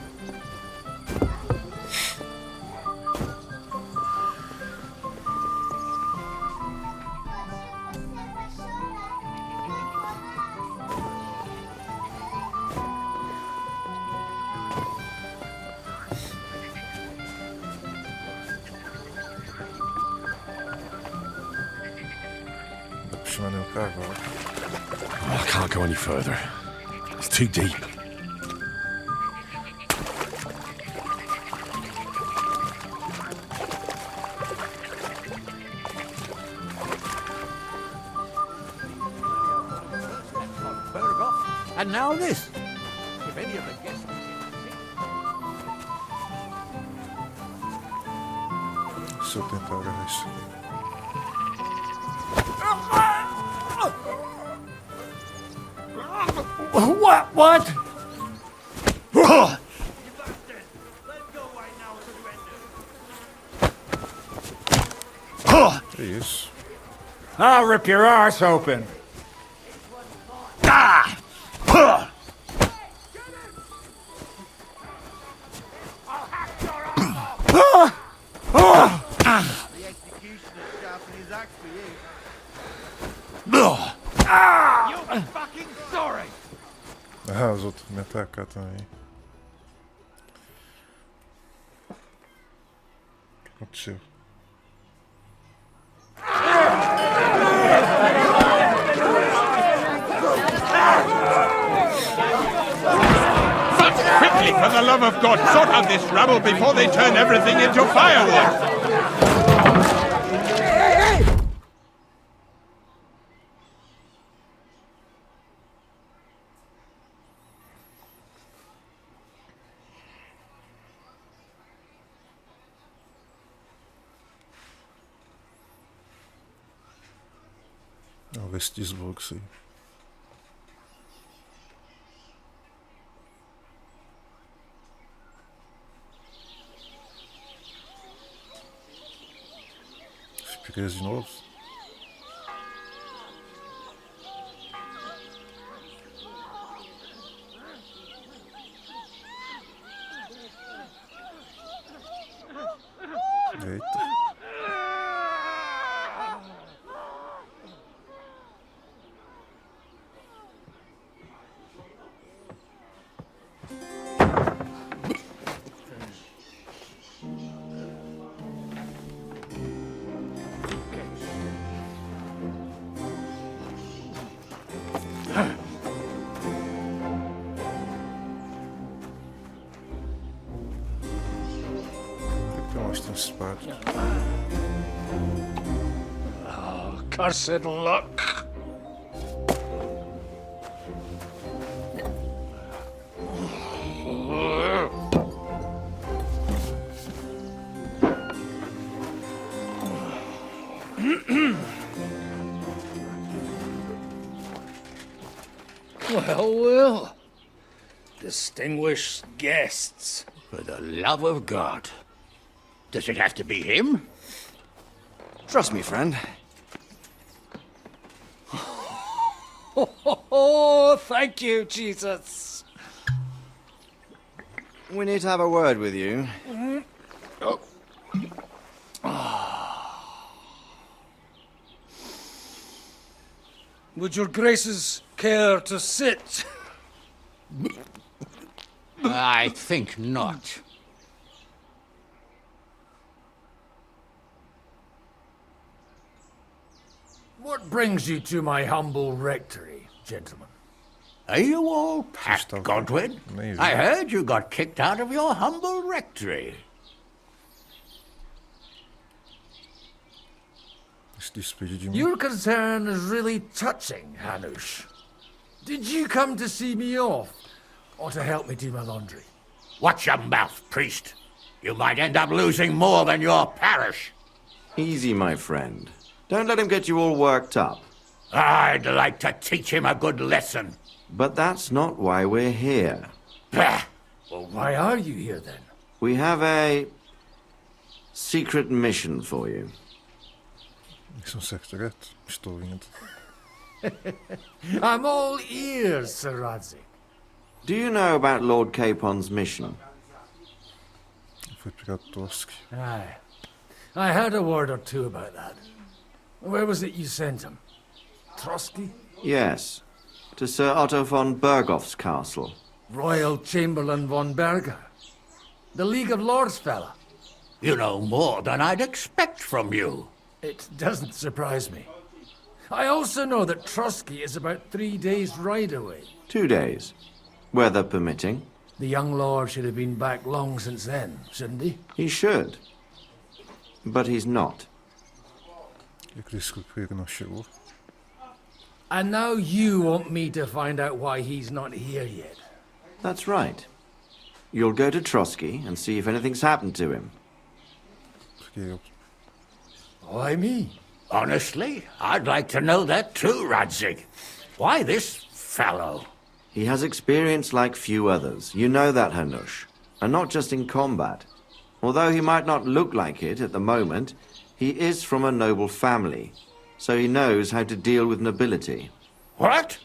I can't go any further. It's too deep. And now this. If any of the guests... Se eu tentar agarrar isso. What? Isso. I'll rip your arse open. Ah, os outros me atacam também. O que aconteceu? Quickly! Quickly, for the love of God, sort out this rabble before they turn everything into firewood! Vestes boxy. Fiquei novos. Eita. Oh, cursed luck. Well, well. Distinguished guests. For the love of God. Does it have to be him? Trust me, friend. Oh, thank you, Jesus. We need to have a word with you. Would your graces care to sit? I think not. What brings you to my humble rectory, gentlemen? Are you all packed, Godwin? Maybe. I heard you got kicked out of your humble rectory. Your concern is really touching, Hanush. Did you come to see me off, or to help me do my laundry? Watch your mouth, priest. You might end up losing more than your parish. Easy, my friend. Don't let him get you all worked up. I'd like to teach him a good lesson. But that's not why we're here. Bah! Well, why are you here, then? We have a secret mission for you. Zo'n secret. Storingend. I'm all ears, Sir Radzik. Do you know about Lord Capon's mission? Aye. I heard a word or two about that. Where was it you sent him? Trotsky? Yes. To Sir Otto von Bergoff's castle. Royal Chamberlain von Berger. The League of Lords fella. You know more than I'd expect from you. It doesn't surprise me. I also know that Trotsky is about 3 days' ride away. 2 days. Weather permitting. The young lord should have been back long since then, shouldn't he? He should. But he's not. And now you want me to find out why he's not here yet. That's right. You'll go to Trotsky and see if anything's happened to him. Why me? Honestly, I'd like to know that too, Radzik. Why this fellow? He has experience like few others. You know that, Hanush. And not just in combat. Although he might not look like it at the moment, he is from a noble family. So he knows how to deal with nobility. What?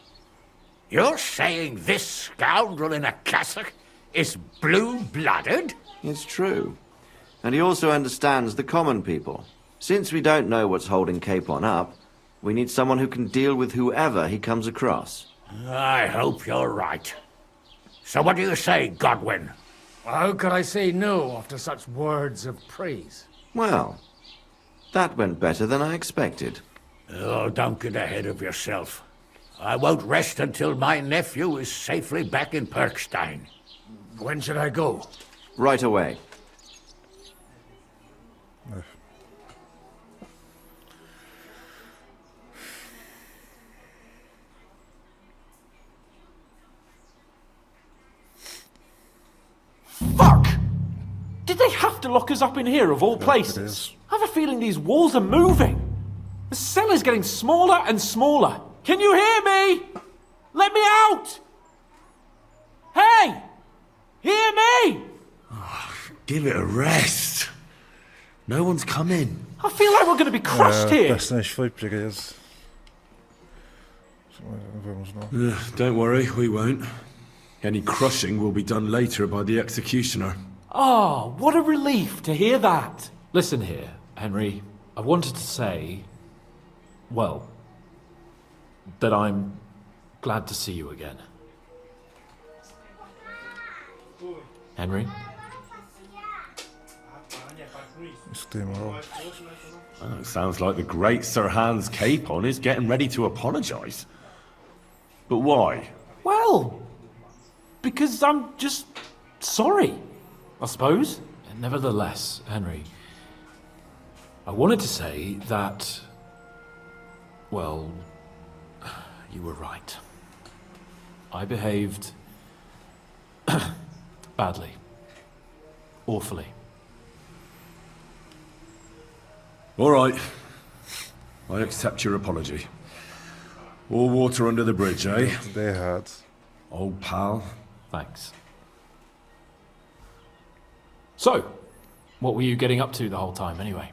You're saying this scoundrel in a cassock is blue-blooded? It's true. And he also understands the common people. Since we don't know what's holding Capon up, we need someone who can deal with whoever he comes across. I hope you're right. So what do you say, Godwin? How could I say no after such words of praise? Well, that went better than I expected. Oh, don't get ahead of yourself. I won't rest until my nephew is safely back in Perkstein. When should I go? Right away. Fuck! Did they have to lock us up in here of all places? I have a feeling these walls are moving. The cell is getting smaller and smaller. Can you hear me? Let me out! Hey! Hear me! Give it a rest. No one's coming. I feel like we're going to be crushed here. Best nicht vollprägig. Vamos noch. Don't worry, we won't. Any crushing will be done later by the executioner. Oh, what a relief to hear that. Listen here, Henry. I wanted to say, well, that I'm glad to see you again. Henry? Oh, it sounds like the great Sir Hans Capon is getting ready to apologise. But why? Well, because I'm just sorry, I suppose. And nevertheless, Henry, I wanted to say that, well, you were right. I behaved badly. Awfully. All right. I accept your apology. All water under the bridge, eh? They had. Old pal. Thanks. So, what were you getting up to the whole time, anyway?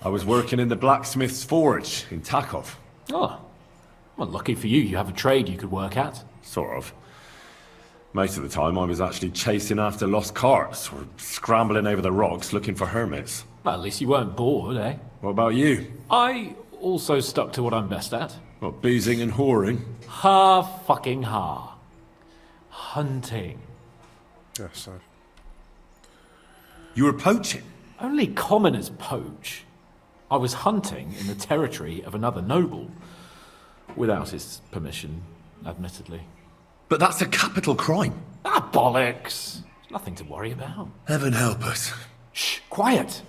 I was working in the blacksmith's forge in Takov. Oh. Well, lucky for you, you have a trade you could work at. Sort of. Most of the time I was actually chasing after lost carts or scrambling over the rocks looking for hermits. Well, at least you weren't bored, eh? What about you? I also stuck to what I'm best at. What, boozing and whoring? Fucking hunting. Yes, sir. You were poaching? Only commoners poach. I was hunting in the territory of another noble. Without his permission, admittedly. But that's a capital crime. Ah, bollocks. Nothing to worry about. Heaven help us. Shh, quiet.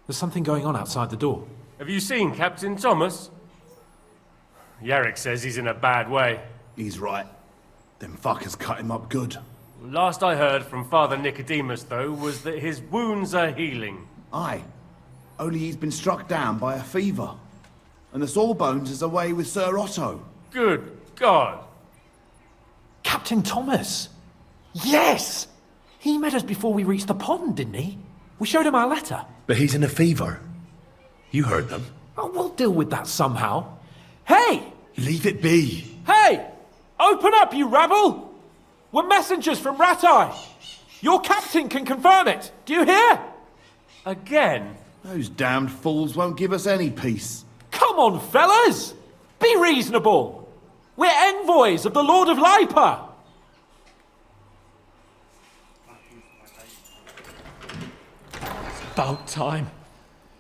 There's something going on outside the door. Have you seen Captain Thomas? Yarrick says he's in a bad way. He's right. Them fuckers cut him up good. Last I heard from Father Nicodemus, though, was that his wounds are healing. Aye. Only he's been struck down by a fever. And the Sawbones is away with Sir Otto. Good God. Captain Thomas! Yes! He met us before we reached the pond, didn't he? We showed him our letter. But he's in a fever. You heard them. Oh, we'll deal with that somehow. Hey! Leave it be. Hey! Open up, you rabble! We're messengers from Ratai. Your captain can confirm it. Do you hear? Again? Those damned fools won't give us any peace. Come on, fellas! Be reasonable. We're envoys of the Lord of Lipa. It's about time.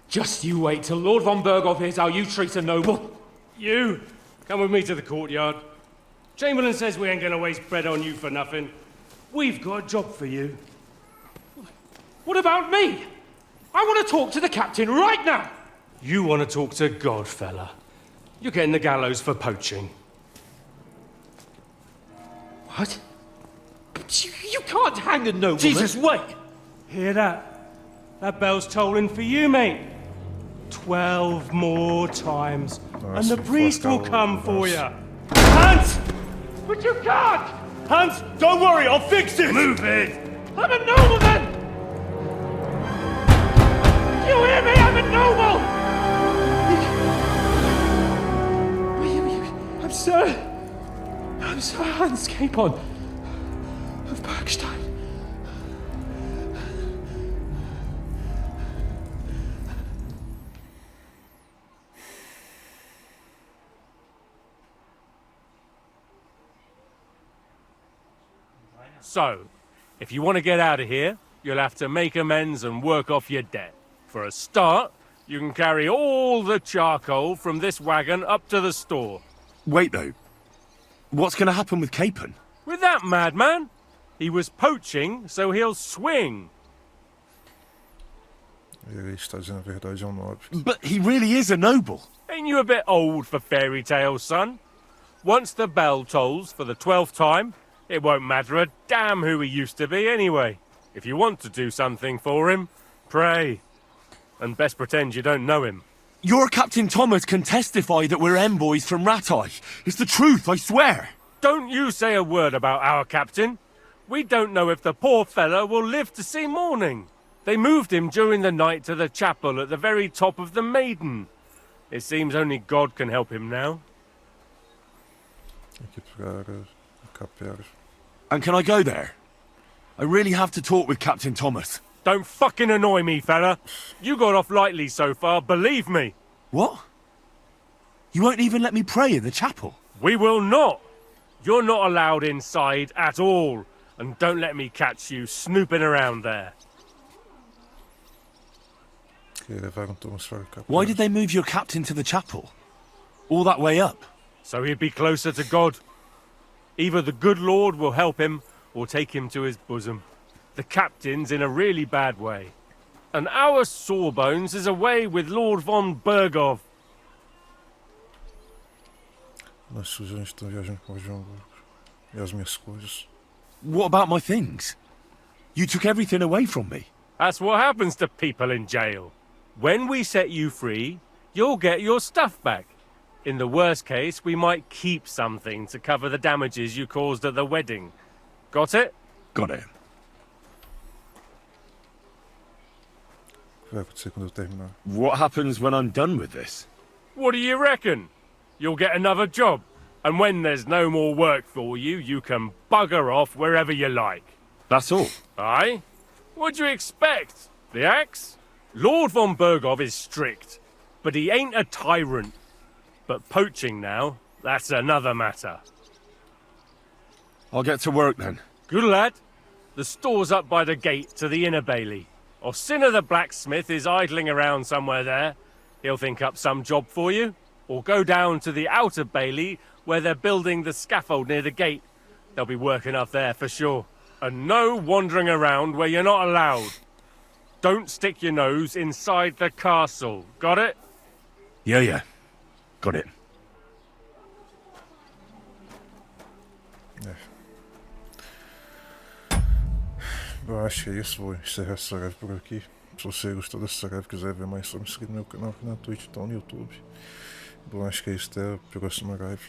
Just you wait till Lord von Berghoff hears how you treat a noble. You, come with me to the courtyard. Chamberlain says we ain't gonna waste bread on you for nothing. We've got a job for you. What about me? I want to talk to the captain right now. You want to talk to God, fella. You're getting the gallows for poaching. What? You can't hang a nobleman. Jesus, wait! Hear that? That bell's tolling for you, mate. 12 more times, and the priest will come for you. Hans! But you can't! Hans, don't worry, I'll fix it! Move it! I'm a nobleman! Do you hear me? I'm a noble! I'm Sir Hans Capon of Bergstein. So, if you want to get out of here, you'll have to make amends and work off your debt. For a start, you can carry all the charcoal from this wagon up to the store. Wait, though. What's going to happen with Capon? With that, madman? He was poaching, so he'll swing. Ele está dizendo a verdade ao nobre. But he really is a noble. Ain't you a bit old for fairy tales, son? Once the bell tolls for the 12th time, it won't matter a damn who he used to be anyway. If you want to do something for him, pray. And best pretend you don't know him. Your Captain Thomas can testify that we're envoys from Ratai. It's the truth, I swear. Don't you say a word about our captain. We don't know if the poor fella will live to see morning. They moved him during the night to the chapel at the very top of the Maiden. It seems only God can help him now. Aqui pegar a capela. And can I go there? I really have to talk with Captain Thomas. Don't fucking annoy me, fella. You got off lightly so far, believe me. What? You won't even let me pray in the chapel? We will not. You're not allowed inside at all. And don't let me catch you snooping around there. Why did they move your captain to the chapel? All that way up? So he'd be closer to God. Either the good Lord will help him, or take him to his bosom. The captain's in a really bad way. And our Sawbones is away with Lord von Bergov. Nós sujamos estão viajando com o João e as minhas coisas. What about my things? You took everything away from me. That's what happens to people in jail. When we set you free, you'll get your stuff back. In the worst case, we might keep something to cover the damages you caused at the wedding. Got it? Got it. What happens when I'm done with this? What do you reckon? You'll get another job. And when there's no more work for you, you can bugger off wherever you like. That's all? Aye? What'd you expect? The axe? Lord von Bergov is strict, but he ain't a tyrant. But poaching now, that's another matter. I'll get to work then. Good lad. The store's up by the gate to the inner bailey. Orsina the blacksmith is idling around somewhere there. He'll think up some job for you. Or go down to the outer bailey where they're building the scaffold near the gate. They'll be working up there for sure. And no wandering around where you're not allowed. Don't stick your nose inside the castle. Got it? Yeah. Got it. Bom, acho que é isso. Vou encerrar essa live por aqui. Se você gostou dessa live e quiser ver mais, só me seguir no meu canal aqui na Twitch, então no YouTube. Bom, acho que é isso. Até a próxima live.